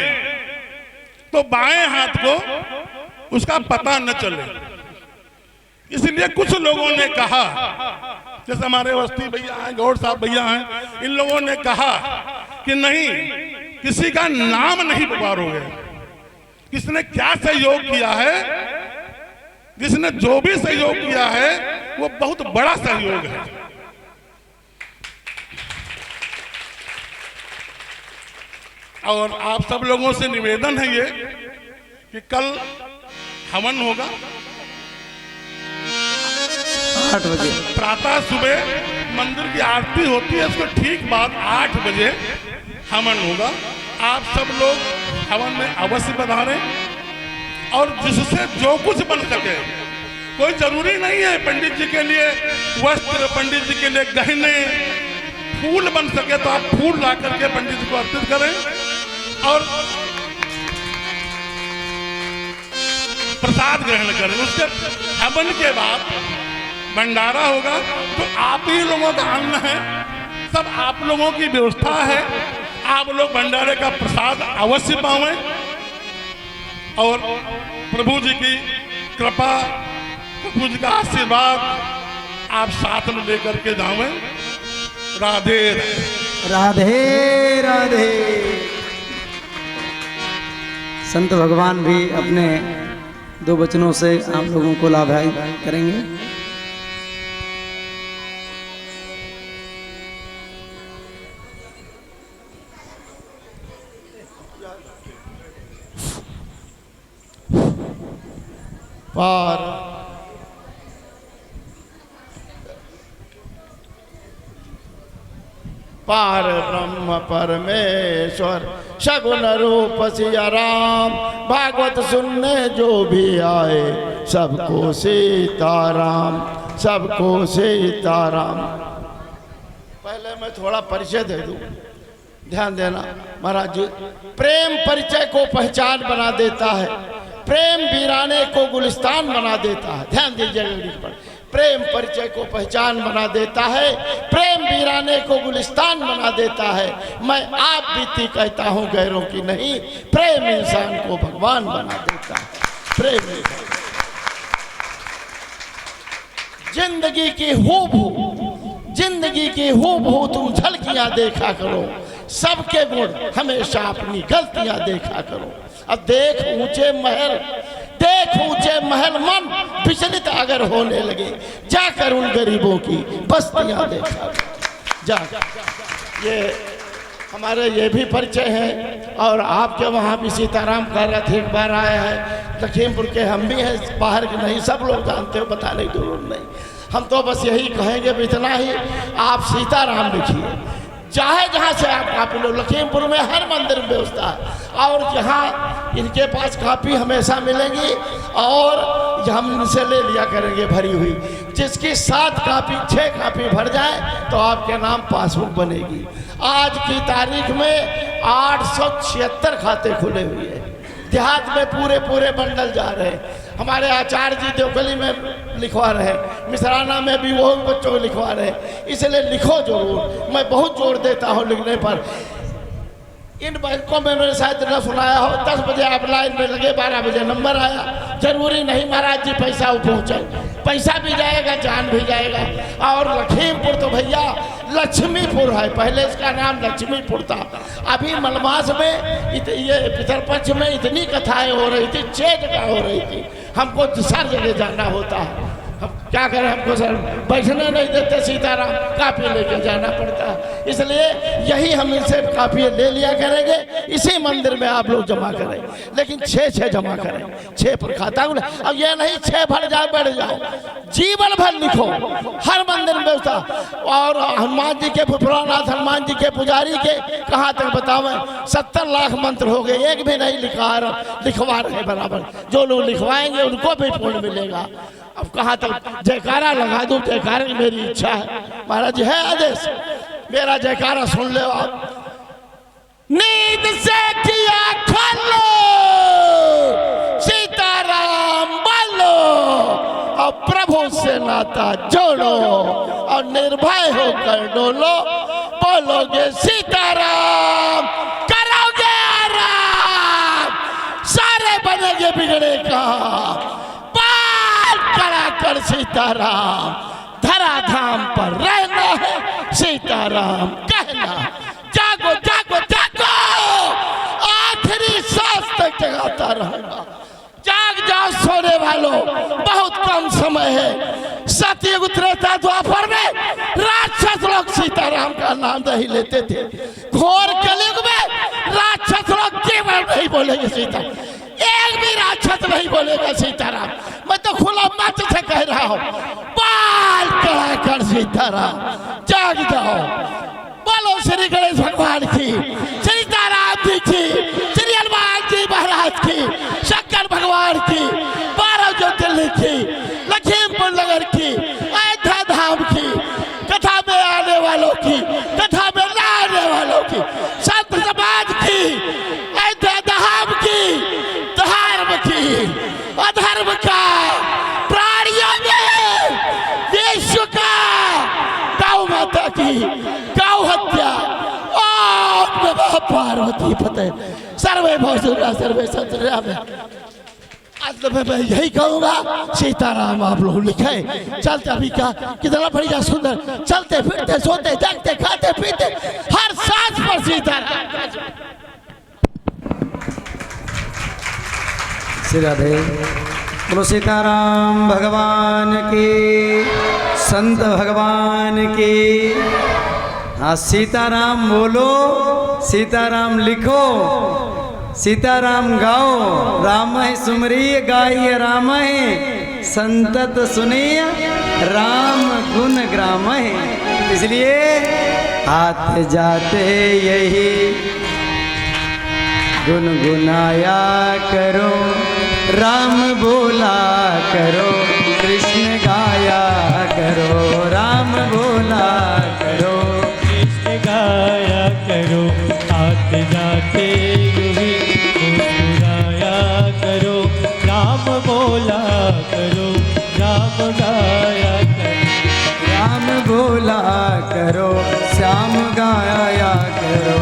तो बाएं हाथ को उसका पता न चले। इसलिए कुछ लोगों ने कहा, जैसे हमारे अवस्थी भैया हैं, गौड़ साहब भैया हैं, इन लोगों ने कहा कि नहीं, किसी का नाम नहीं पुकारोगे। किसने क्या सहयोग किया है, जिसने जो भी सहयोग किया है वो बहुत बड़ा सहयोग है। और आप सब लोगों से निवेदन है ये कि कल हवन होगा 8 बजे प्रातः सुबह मंदिर की आरती होती है, उसके ठीक बाद 8 बजे हवन होगा। आप सब लोग हवन में अवश्य पधारें और जिससे जो कुछ बन सके कोई जरूरी नहीं है पंडित जी के लिए वस्त्र, पंडित जी के लिए गहने, फूल बन सके तो आप फूल ला करके पंडित जी को अर्पित करें। और प्रसाद ग्रहण करें। उसके हवन के बाद भंडारा होगा, तो आप ही लोगों का अन्न है, सब आप लोगों की व्यवस्था है। आप लोग भंडारे का प्रसाद अवश्य पावें और प्रभु जी की कृपा, प्रभु जी का आशीर्वाद आप साथ में लेकर के जावें। राधे राधे राधे। संत भगवान भी अपने 2 वचनों से आप लोगों को लाभान्वित करेंगे। पार ब्रह्म परमेश्वर सगुन रूप सिया राम, भागवत सुनने जो भी आए सबको सीताराम, सबको सीताराम। पहले मैं थोड़ा परिचय दे दूं, ध्यान देना महाराज जी। प्रेम परिचय को पहचान बना देता है, प्रेम वीराने को गुलिस्तान बना देता है। ध्यान दीजिएगा, प्रेम परिचय को पहचान बना देता है, प्रेम वीराने को गुलिस्तान बना देता है। मैं आप बीती कहता हूँ गैरों की नहीं, प्रेम इंसान को भगवान बना देता है। प्रेम जिंदगी की हूबहू, जिंदगी की हूबहू तुम झलकियां देखा करो, सबके गुण हमेशा अपनी गलतियां देखा करो। अब देख ऊंचे महल, देख ऊंचे महल मन विचलित अगर होने लगे, जाकर उन गरीबों की बस्तियां देखा जा। ये हमारे ये भी परिचय है। और आपके वहाँ भी सीताराम का रथ एक बार आया है, लखीमपुर के हम भी हैं, बाहर के नहीं, सब लोग जानते हो, बताने की जरूरत नहीं। हम तो बस यही कहेंगे इतना ही, आप सीताराम लिखिए, चाहे जहाँ से आप कापी लो। लखीमपुर में हर मंदिर में व्यवस्था है और जहाँ इनके पास कापी हमेशा मिलेंगी और हम इनसे ले लिया करेंगे भरी हुई। जिसकी 7 कापी 6 कापी भर जाए तो आपके नाम पासबुक बनेगी। आज की तारीख में 876 खाते खुले हुए हैं, देहात में पूरे पूरे बंडल जा रहे हैं। हमारे आचार्य जी देवकली में लिखवा रहे हैं, मिसराना में भी वो बच्चों को लिखवा रहे हैं। इसलिए लिखो जरूर, मैं बहुत जोर देता हूँ लिखने पर। इन बैंकों में मैंने शायद न सुनाया हो, 10 बजे आप लाइन में लगे, 12 बजे नंबर आया। जरूरी नहीं महाराज जी पैसा पहुँचे, पैसा भी जाएगा, जान भी जाएगा। और लखीमपुर तो भैया लक्ष्मीपुर है, पहले इसका नाम लक्ष्मीपुर था। अभी मलमास में ये पितरपक्ष में इतनी कथाएं हो रही थी, 6 जगह हो रही थी। हमको हर जगह जाना होता है, हम क्या करें, हमको सर बैठने नहीं देते सीताराम, कापी लेके जाना पड़ता है। इसलिए यही हम इनसे कापी ले लिया करेंगे, इसी मंदिर में आप लोग जमा करें, लेकिन 6 जमा करें, 6 पर खाता। अब ये नहीं 6 भर जाओ बैठ जाओ, जीवन भर लिखो, हर मंदिर में व्यवस्था। और हनुमान जी के पुरानाथ हनुमान जी के पुजारी के कहाँ तक बतावें, 70 लाख मंत्र हो गए, एक भी नहीं लिखवा रहे बराबर। जो लोग लिखवाएंगे उनको भी पुण्य मिलेगा। अब कहाँ तक जयकारा लगा दूं, जयकारा की मेरी इच्छा है। महाराज जी है आदेश, मेरा जयकारा सुन लो आप। नींद से किया खोलो, सीताराम बोलो, और प्रभु से नाता जोड़ो, और निर्भय होकर डोलो। बोलोगे सीताराम, करोगे आराम, सारे बनेंगे बिगड़े का। कर सीताराम, धराधाम पर रहना है, सीताराम कहना। जागो जागो जागो, आखिरी सांस तक जगाता रहना। जाग जाओ सोने वालों, बहुत कम समय है। सतयुग त्रेता द्वापर में राक्षस लोग सीताराम का नाम नहीं लेते थे। घोर कलयुग में राक्षस लोग केवल नहीं बोलेंगे सीता, एक भी राक्षस नहीं बोलेगा सीताराम। मैं तो खुला मंच से कह रहा हूँ, बाल कड़ा कर सीताराम, जाग जाओ। बोलो श्री गणेश भगवान की, सीताराम जी की, श्री हनुमान जी महाराज की, शंकर भगवान की, 12 ज्योतिर्लिंग की, लखीमपुर नगर की, अयोध्या धाम की, कथा में आने वालों की, कथा में न आने वालों की, संत समाज की, अयोध्या धाम की, धर्म की, अधर्म का, प्राणियों में, विश्व का, गौ माता की, गौ हत्या, ओम नमः पार्वती पते, सर्वे भवसुरा सर्वे संतरा में। आज तो मैं यही कहूँगा, सीताराम आप लोग लिखे, चलते अभी क्या कितना बढ़िया सुंदर, चलते फिरते सोते जागते खाते पीते हर सांस पर सीताराम। श्री राधे। बोलो सीताराम भगवान की, संत भगवान की। हाँ, सीताराम बोलो, सीताराम लिखो, सीताराम गाओ, राम है सुमरिय गाइय राम है, संतत सुनिय राम गुण ग्राम है। इसलिए आते जाते यही गुनगुनाया करो, राम बोला करो, कृष्ण गाया करो, राम बोला करो, कृष्ण गाया करो, आते जाते यूही मुस्कुराया करो, राम बोला करो, राम गाया करो, राम बोला करो, श्याम गाया करो।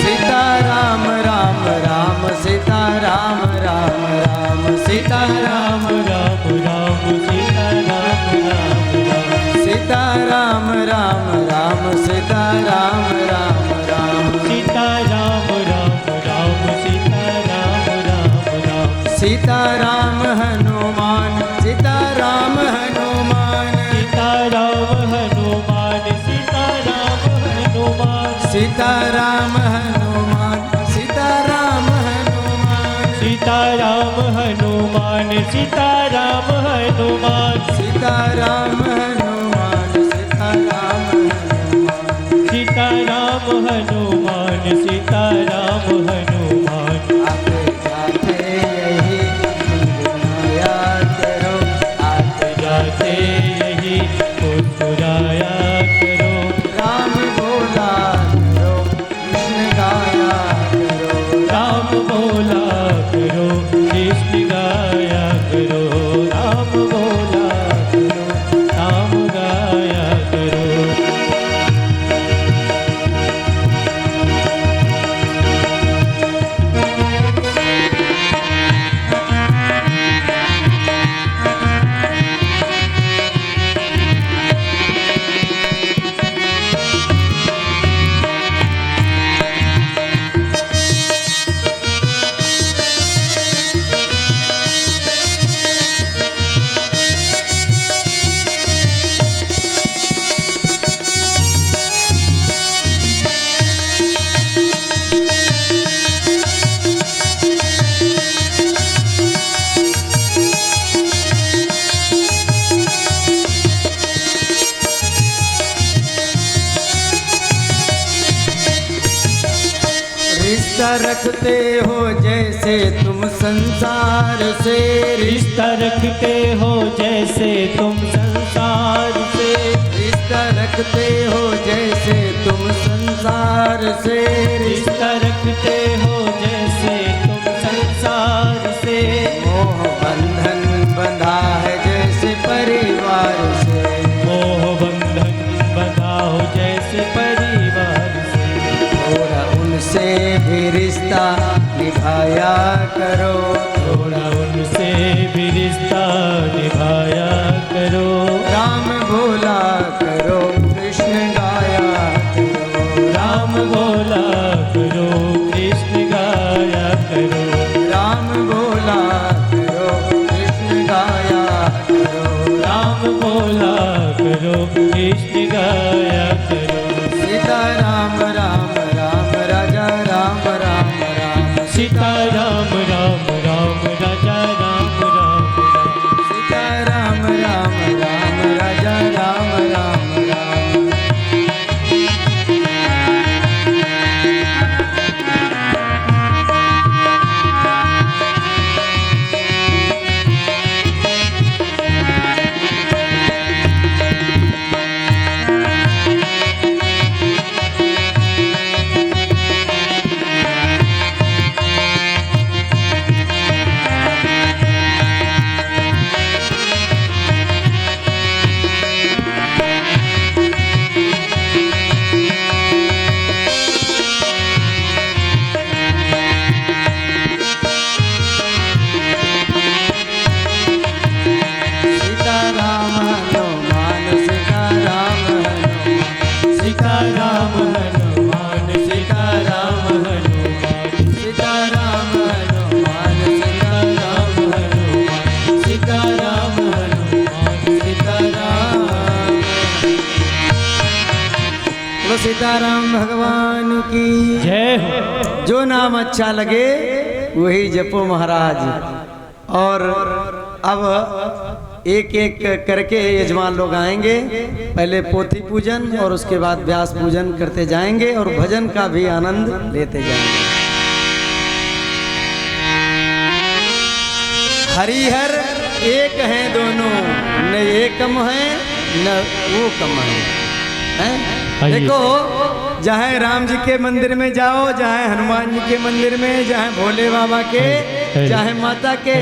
सीताराम राम राम, सीताराम राम राम, सीताराम राम राम सीताराम राम राम, सीताराम राम राम, सीताराम राम राम, सीताराम राम राम सीताराम राम राम, सीताराम हनुमान, सीताराम हनुमान, सीताराम हनुमान, सीताराम हनुमान, सीताराम हनुमान, सीताराम हनुमान, सीताराम हनुमान, सीताराम हनुमान, सीताराम हनुमान, सीताराम हनुमान, सीताराम हनुमान, सीताराम हनुमान, आते जाते यही गुनगुनाया करो, आते जाते यही मुस्कुराया करो, राम बोला करो, कृष्ण गाया करो, राम बोला करो, कृष्ण गाया करो, राम बोला करो, राम गाया करो। रिश्ता रखते हो जैसे तुम संसार से, रिश्ता रखते हो जैसे तुम संसार से, रिश्ता रखते हो जैसे तुम संसार से, रिश्ता रखते हो जैसे तुम संसार से, मोह बंधन बंधा है जैसे परिवार से, मोह बंधन बंधा हो जैसे परिवार से, थोड़ा उनसे भी रिश्ता निभाया करो, थोड़ा उनसे भी रिश्ता निभाया करो, राम बोला करो, कृष्ण गाया करो, राम बोला करो, कृष्ण गाया करो, राम बोला करो, कृष्ण गाया करो, राम बोला करो, कृष्ण गाया करो। सीताराम राम राम, राजा राम राम राम, सीताराम राम राम, राजा राम राम राम, सीताराम राम राम, राजा राम सीताराम भगवान की जय हो। जो नाम अच्छा लगे वही जपो महाराज। और अब एक एक करके यजमान लोग आएंगे, पहले पोथी पूजन और उसके बाद व्यास पूजन करते जाएंगे और भजन का भी आनंद लेते जाएंगे। हरिहर एक हैं दोनों, न ये कम है न वो कम है। देखो, जहाँ राम जी के मंदिर में जाओ, जहाँ हनुमान जी के मंदिर में, जहाँ भोले बाबा के, जहाँ माता के,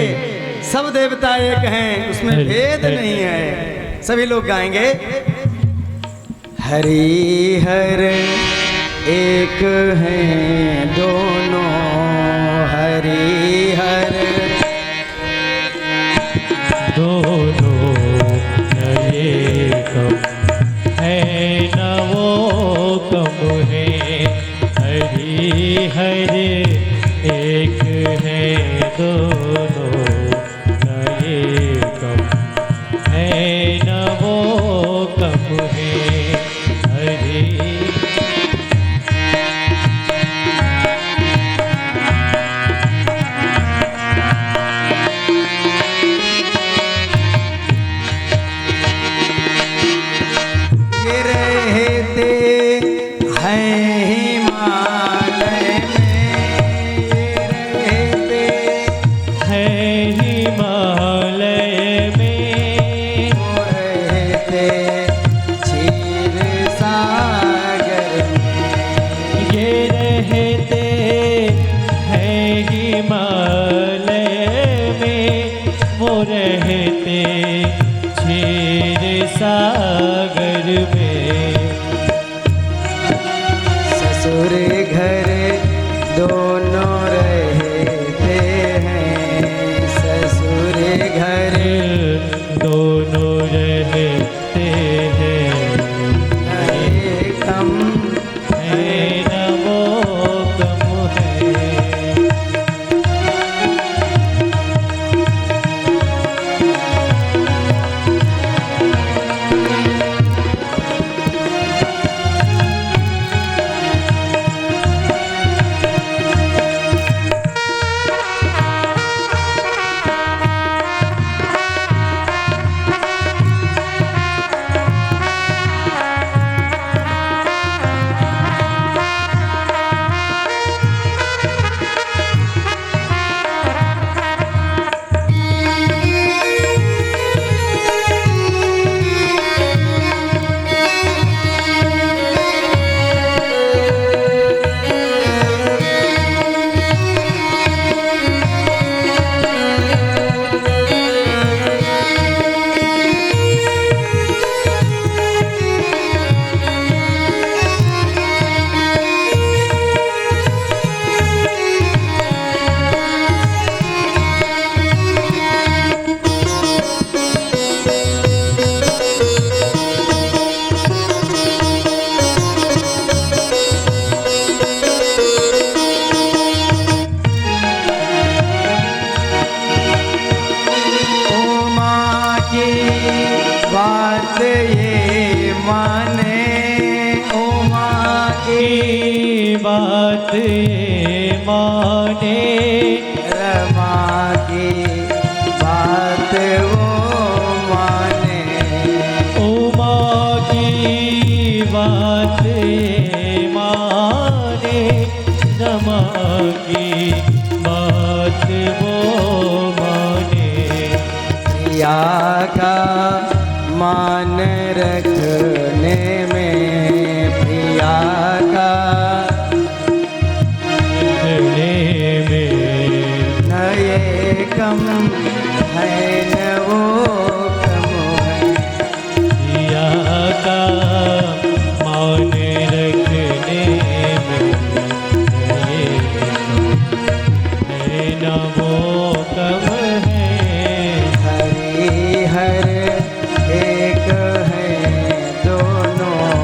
सब देवता एक हैं, उसमें भेद नहीं है। सभी लोग गाएंगे। हरिहर एक हैं दोनों, हरिहर दोनों नए कम है न वो कम है। हरि हरि एक है दोनों नए कम है न वो कम है। हरि सागर में। ससुर घर दोनों रहते हैं, ससुर घर दोनों रहते हैं। नए कम है न वो कम है। बात ये माने, ओ माँ की बात ये माने। रमा की बात वो माने, उमा की बात ये माने। रमा की बात वो माने। प्रिया का मान रखने में, प्रिया का रखने में। नए कम है न वो कम है। प्रिया का मान रखने में। है न वो कम है। हरि हर एक है दोनों,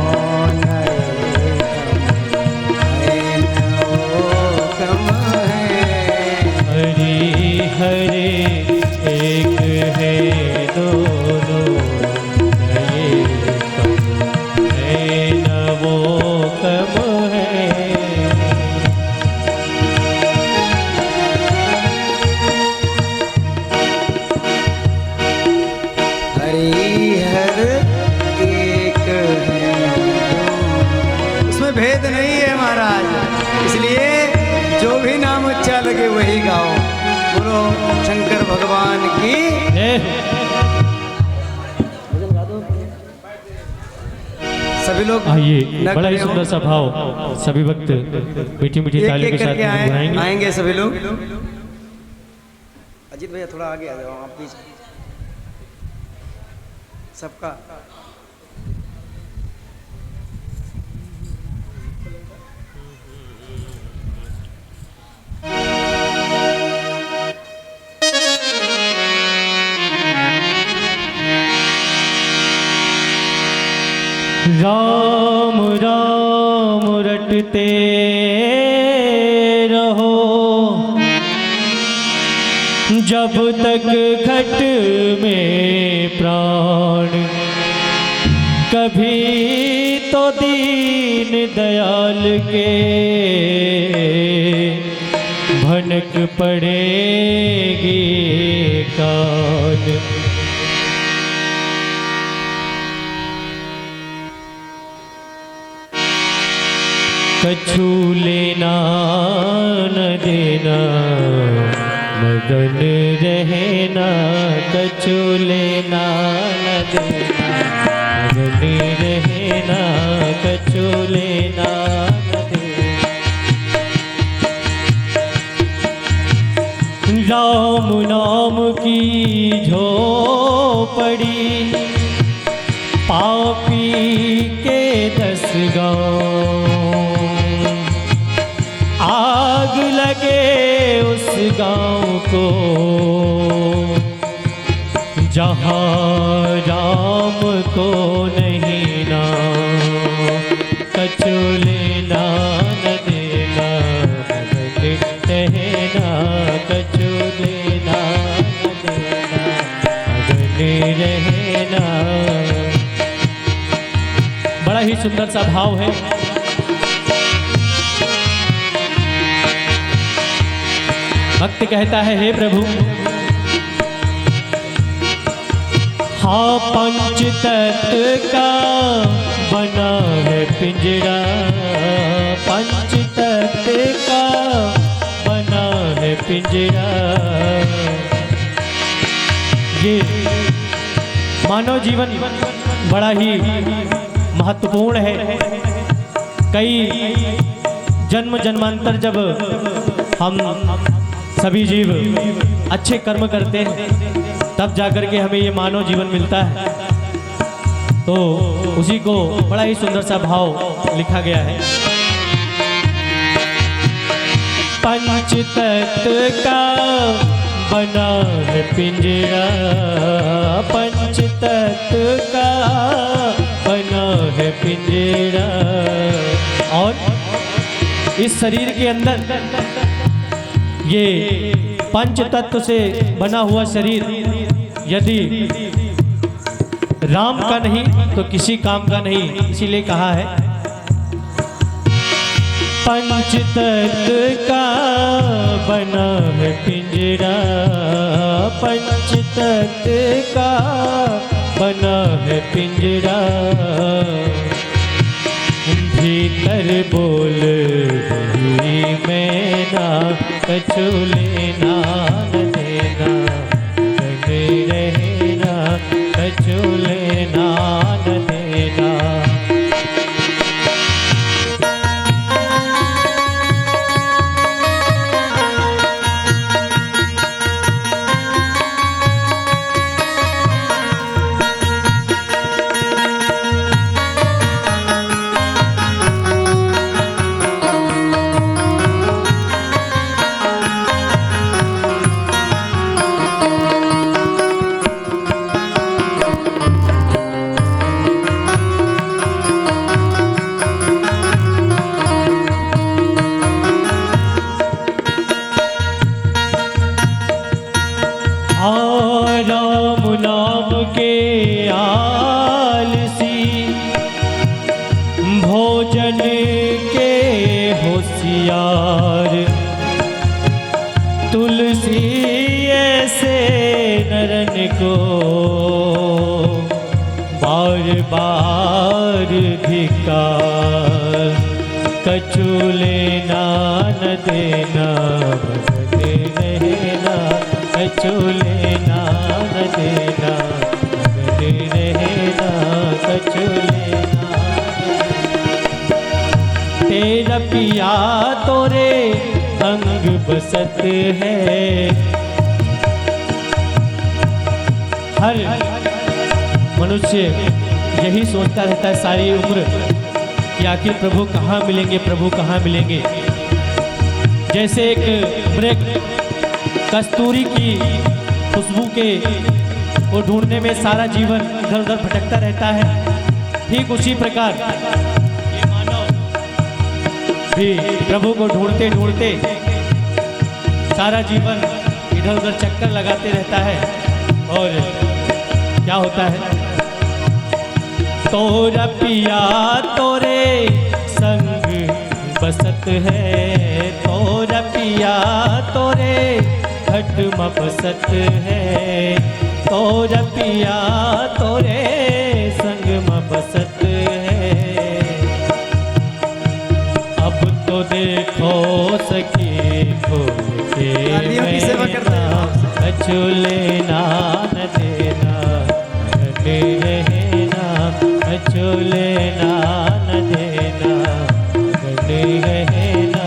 वही गाओ। बोलो शंकर भगवान की। जय हो। सभी लोग आइए, न बड़ा ही खड़े हों। सुंदर सा भाव सभी वक्त मीठी मीठी एक तालियों एक के साथ करके गुनगुनाएंगे। आएंगे सभी लोग। अजीत भैया थोड़ा आगे आ जाओ आप बीच। सबका राम राम रटते रहो, जब तक घट में प्राण, कभी तो दीन दयाल के भनक पड़ेगी कान। कछु लेना न देना, मगन रहना, कछु लेना न देना, मगन रहना, कछु लेना न देना। राम नाम की झोपड़ी, पापी के 10 गाँव, आग लगे उस गाँव को जहाँ राम को नहीं नाम। कछु लेना न देना, मगन रहना, कछु लेना न देना, मगन रहना। बड़ा ही सुंदर सा भाव है। भक्त कहता है, हे प्रभु, हाँ पंच तत्व का बना है पिंजरा, पंच तत्व का बना है पिंजरा। ये मानव जीवन बड़ा ही महत्वपूर्ण है। कई जन्म जन्मांतर जब हम सभी जीव अच्छे कर्म करते हैं, तब जाकर के हमें ये मानव जीवन मिलता है। तो उसी को बड़ा ही सुंदर सा भाव लिखा गया है। पंच तत्व का बना है पिंजरा, पंच तत्व का बना है पिंजरा। और इस शरीर के अंदर ये पंच तत्व से बना हुआ शरीर यदि राम का नहीं तो किसी काम का नहीं, इसीलिए कहा है पंच तत्व का बना है पिंजरा, पंच तत्व का बना है पिंजरा। भीतर बोल रही मैना, कछु लेना न देना, मगन रहना, कछु लेना न देना। राम नाम के आलसी, भोजन के होशियार, तुलसी ऐसे नरन को बार बार धिक्कार। कछु लेना न देना, मगन बसत है। हर मनुष्य यही सोचता रहता है सारी उम्र कि आखिर प्रभु कहाँ मिलेंगे, प्रभु कहाँ मिलेंगे। जैसे एक मृग कस्तूरी की खुशबू के वो ढूंढने में सारा जीवन इधर उधर भटकता रहता है, ठीक उसी प्रकार ये मानव भी प्रभु को ढूंढते ढूंढते सारा जीवन इधर उधर चक्कर लगाते रहता है। और क्या होता है, तोरा पिया तोरे संग बसत है, तोरा पिया तोरे घट में बसत है, तोरा पिया तोरे संग में बसत है। अब तो देखो सखी खोल के अचूले नान देना रहना, अचूले नान देना रहना।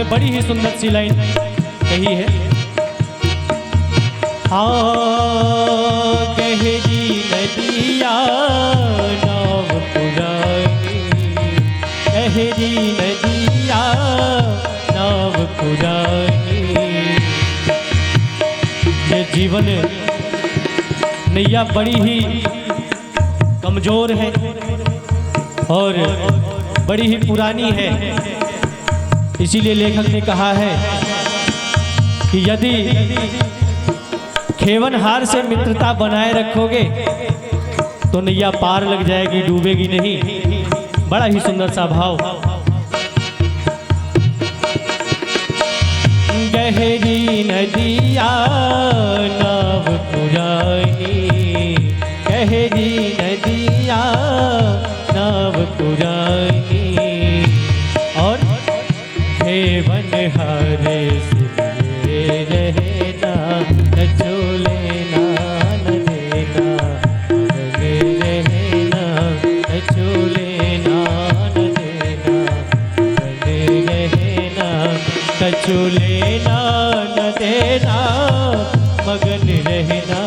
बड़ी ही सुंदर सी लाइन कही है, हाँ गहरी नदिया नाव पुरानी, गहरी नदिया नाव पुरानी। ये जीवन नैया बड़ी ही कमजोर है और बड़ी ही पुरानी है। इसीलिए लेखक ने कहा है कि यदि खेवनहार से मित्रता बनाए रखोगे तो नैया पार लग जाएगी, डूबेगी नहीं। बड़ा ही सुंदर सा भाव। गहरी नदिया नाव पुरानी, गहरी नदिया नाव पुरानी। और खेवन हारे से रहना, कचोले नान देना रहना, कचोले नान देना रहना, कचोले नान देना मगन रहना,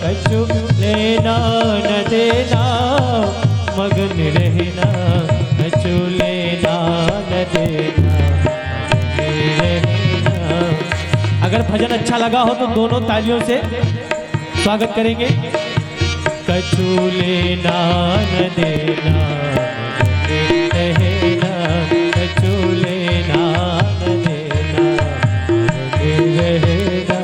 कचोले नान देना मगन रहना, कचोले नान देना। अगर भजन अच्छा लगा हो तो दोनों तालियों से स्वागत करेंगे। कचूले नान देना रहना, कचूले नान देना रहना।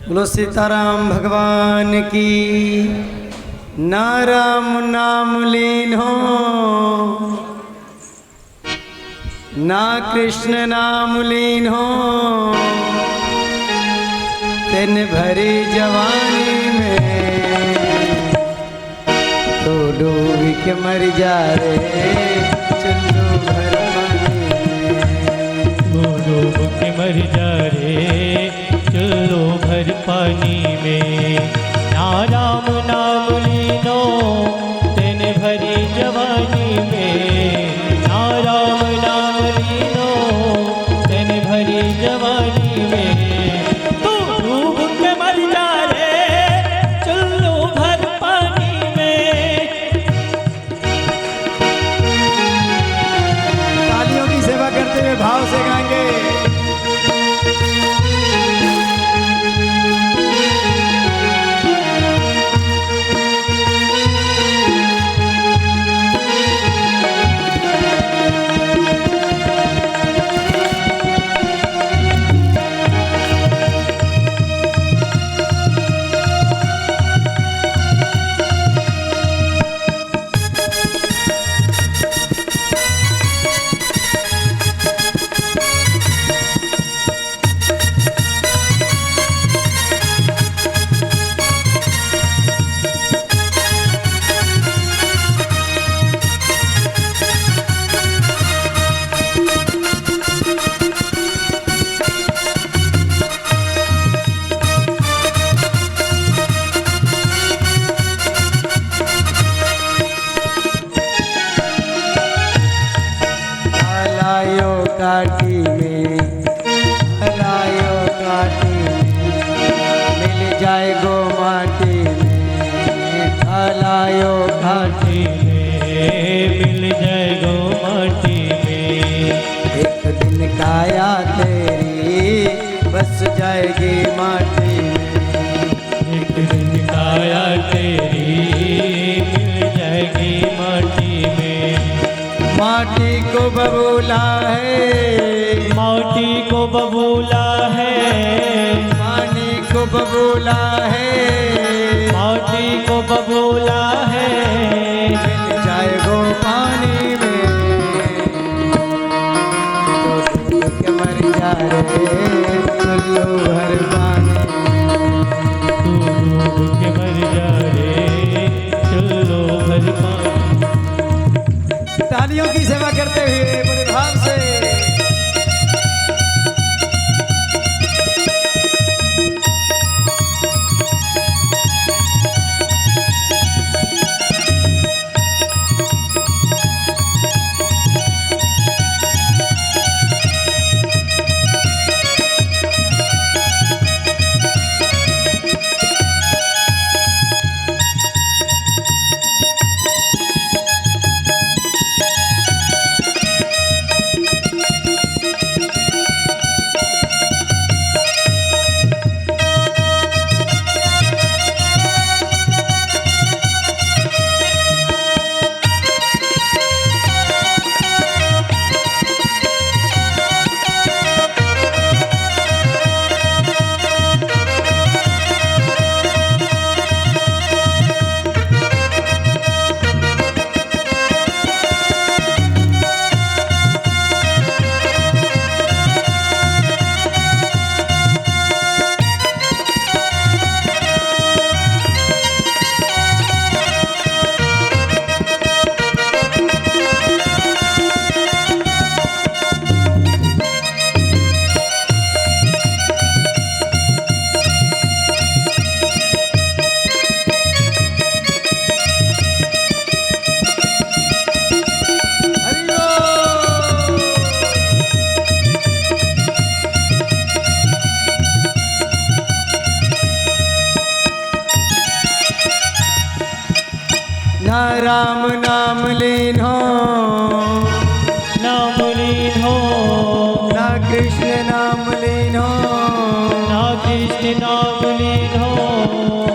बोलो सीताराम भगवान की। ना राम नाम लीन हो, ना कृष्ण नाम लीन हो, तेन भरी जवानी में तो डूब के मर जा रे चुल्लू भर पानी में, तो डूब के मर जा रे चलो भर पानी में। ना राम नाम लीनो तेने भरी जवानी में, ना राम नाम लीनो तेने भरी जवानी में। तू डूब के मर जा रे चलो भर पानी में। काटी में, लायो काटी में, मिल जाए गो माटी में, लायो घाटी में मिल जाए गो माटी में। एक दिन काया तेरी बस जाएगी माटी में, एक दिन काया तेरी मिल जाएगी माटी में। माटी को बबूला है, माटी को बबूला है, पानी को बबूला है, माटी को बबूला है, मिल जाए गो पानी में, तो डूब के मर जा रे चुल्लू भर पानी, तू डूब के मर जा रे चलो भर पानी। तालियों की सेवा करते हुए बड़े भाव से ना राम नाम लीन हो, नाम लीन हो, ना कृष्ण नाम लीन हो, ना कृष्ण नाम लीन हो,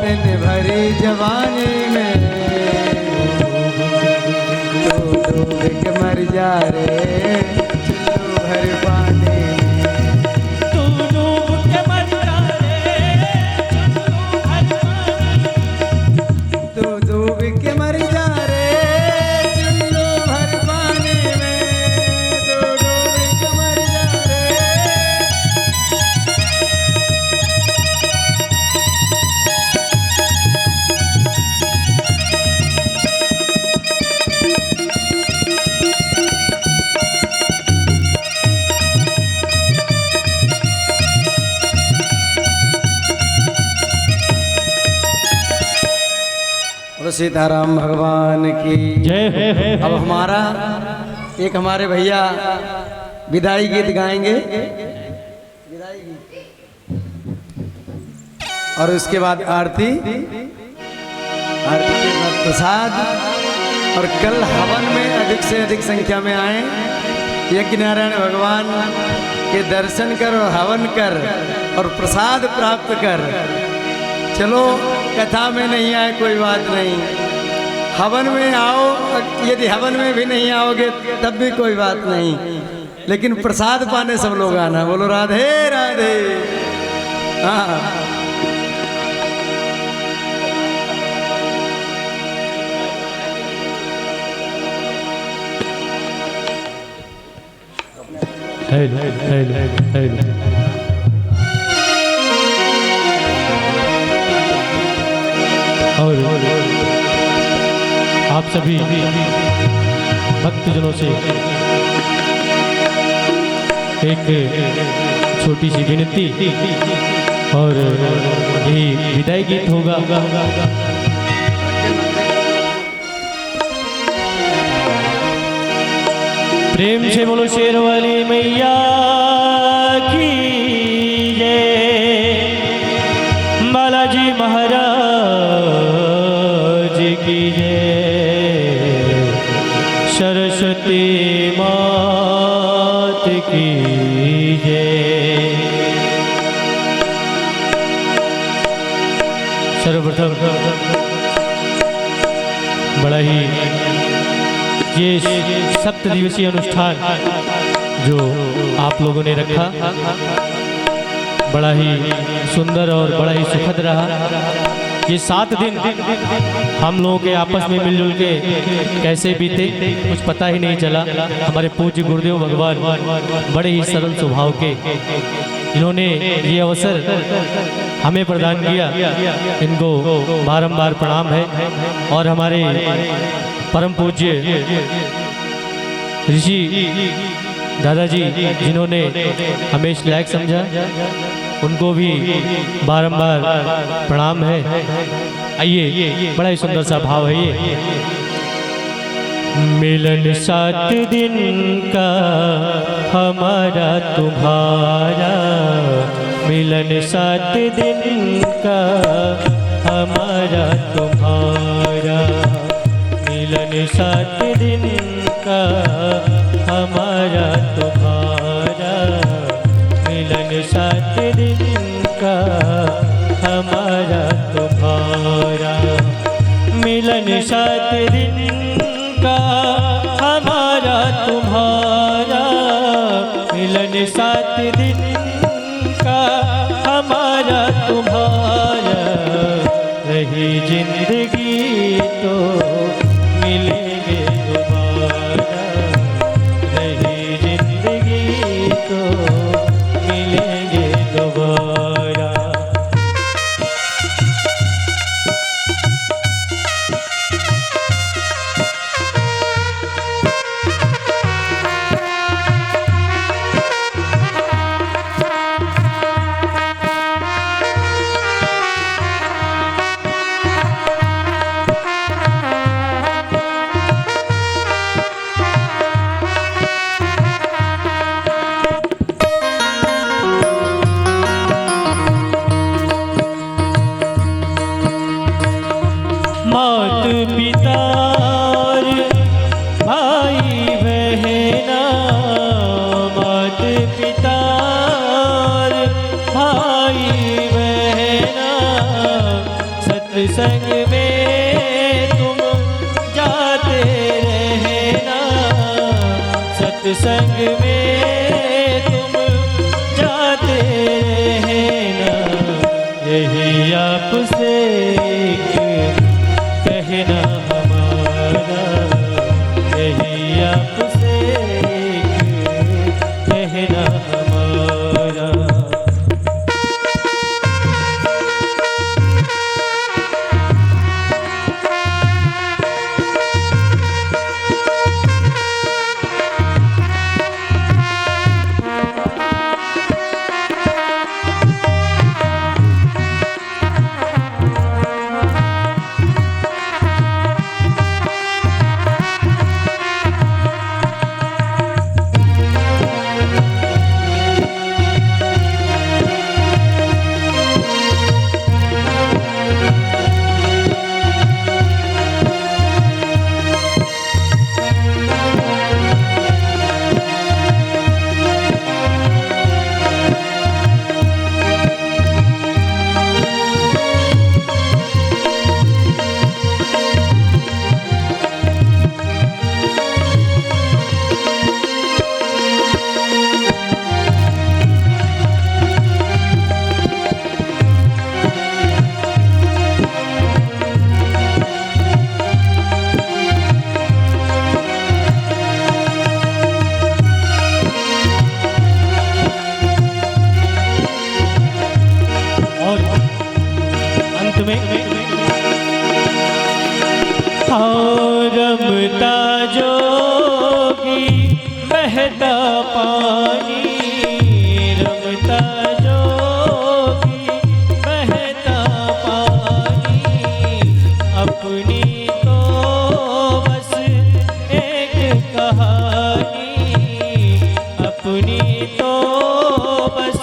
दिन भरी जवानी में तो डूब के मर जा रे चुल्लू भर पानी में, तू डूब के मर जा रे चलो भर पानी। तो डूब के मर जा रे चुल्लू भर पानी में, तो डूब के मर जा रे। बोलो सीताराम भगवान की जय। अब हमारा एक हमारे भैया विदाई गीत गाएंगे और उसके बाद आरती, आरती के बाद प्रसाद, और कल हवन में अधिक से अधिक संख्या में आए, यज्ञ नारायण भगवान के दर्शन कर और हवन कर और प्रसाद प्राप्त कर। चलो कथा में नहीं आए कोई बात नहीं, हवन में आओ, यदि हवन में भी नहीं आओगे तब भी कोई बात नहीं, लेकिन प्रसाद पाने सब लोग आना। बोलो राधे राधे। हाँ हेलो हेलो हेलो। और आप सभी भक्तजनों से एक छोटी सी विनती और यही विदाई गीत होगा। प्रेम से बोलो शेर वाली मैया की जय, बालाजी महाराज की जय, सरस्वती मात की जय। सर्वप्रथम बड़ा ही ये 7 दिवसीय अनुष्ठान जो आप लोगों ने रखा, बड़ा ही सुंदर और बड़ा ही सुखद रहा। ये 7 दिन हम लोगों के आपस में मिलजुल के कैसे बीते कुछ पता ही नहीं चला। हमारे पूज्य गुरुदेव भगवान बड़े ही सरल स्वभाव के, इन्होंने ये अवसर हमें प्रदान किया, इनको बारंबार प्रणाम है। और हमारे परम पूज्य ऋषि दादाजी जिन्होंने हमें इस लायक समझा, उनको भी बारंबार प्रणाम है। आइए, बड़ा ही सुंदर सा भाव है ये। मिलन 7 दिन का हमारा तुम्हारा, मिलन 7 दिन का हमारा तुम्हारा, मिलन 7 दिन का हमारा तुम्हारा, मिलन 7 दिन का हमारा तुम्हारा, मिलन 7 दिन का हमारा तुम्हारा, मिलन 7 दिन का हमारा तुम्हारा, रही जिंदगी तो मिलेंगे दोबारा, रही जिंदगी तो मिलेंगे दोबारा। मात पिता भाई बहना, मात पिता भाई बहना, सत्संग में तुम जाते रहना, सत्संग में तुम जाते रहना, यही आपसे कहना हमारा, यही आपसे कहना हमारा। रमता जोगी बहता पानी, रमता जोगी बहता पानी, अपनी तो बस एक कहानी, तो बस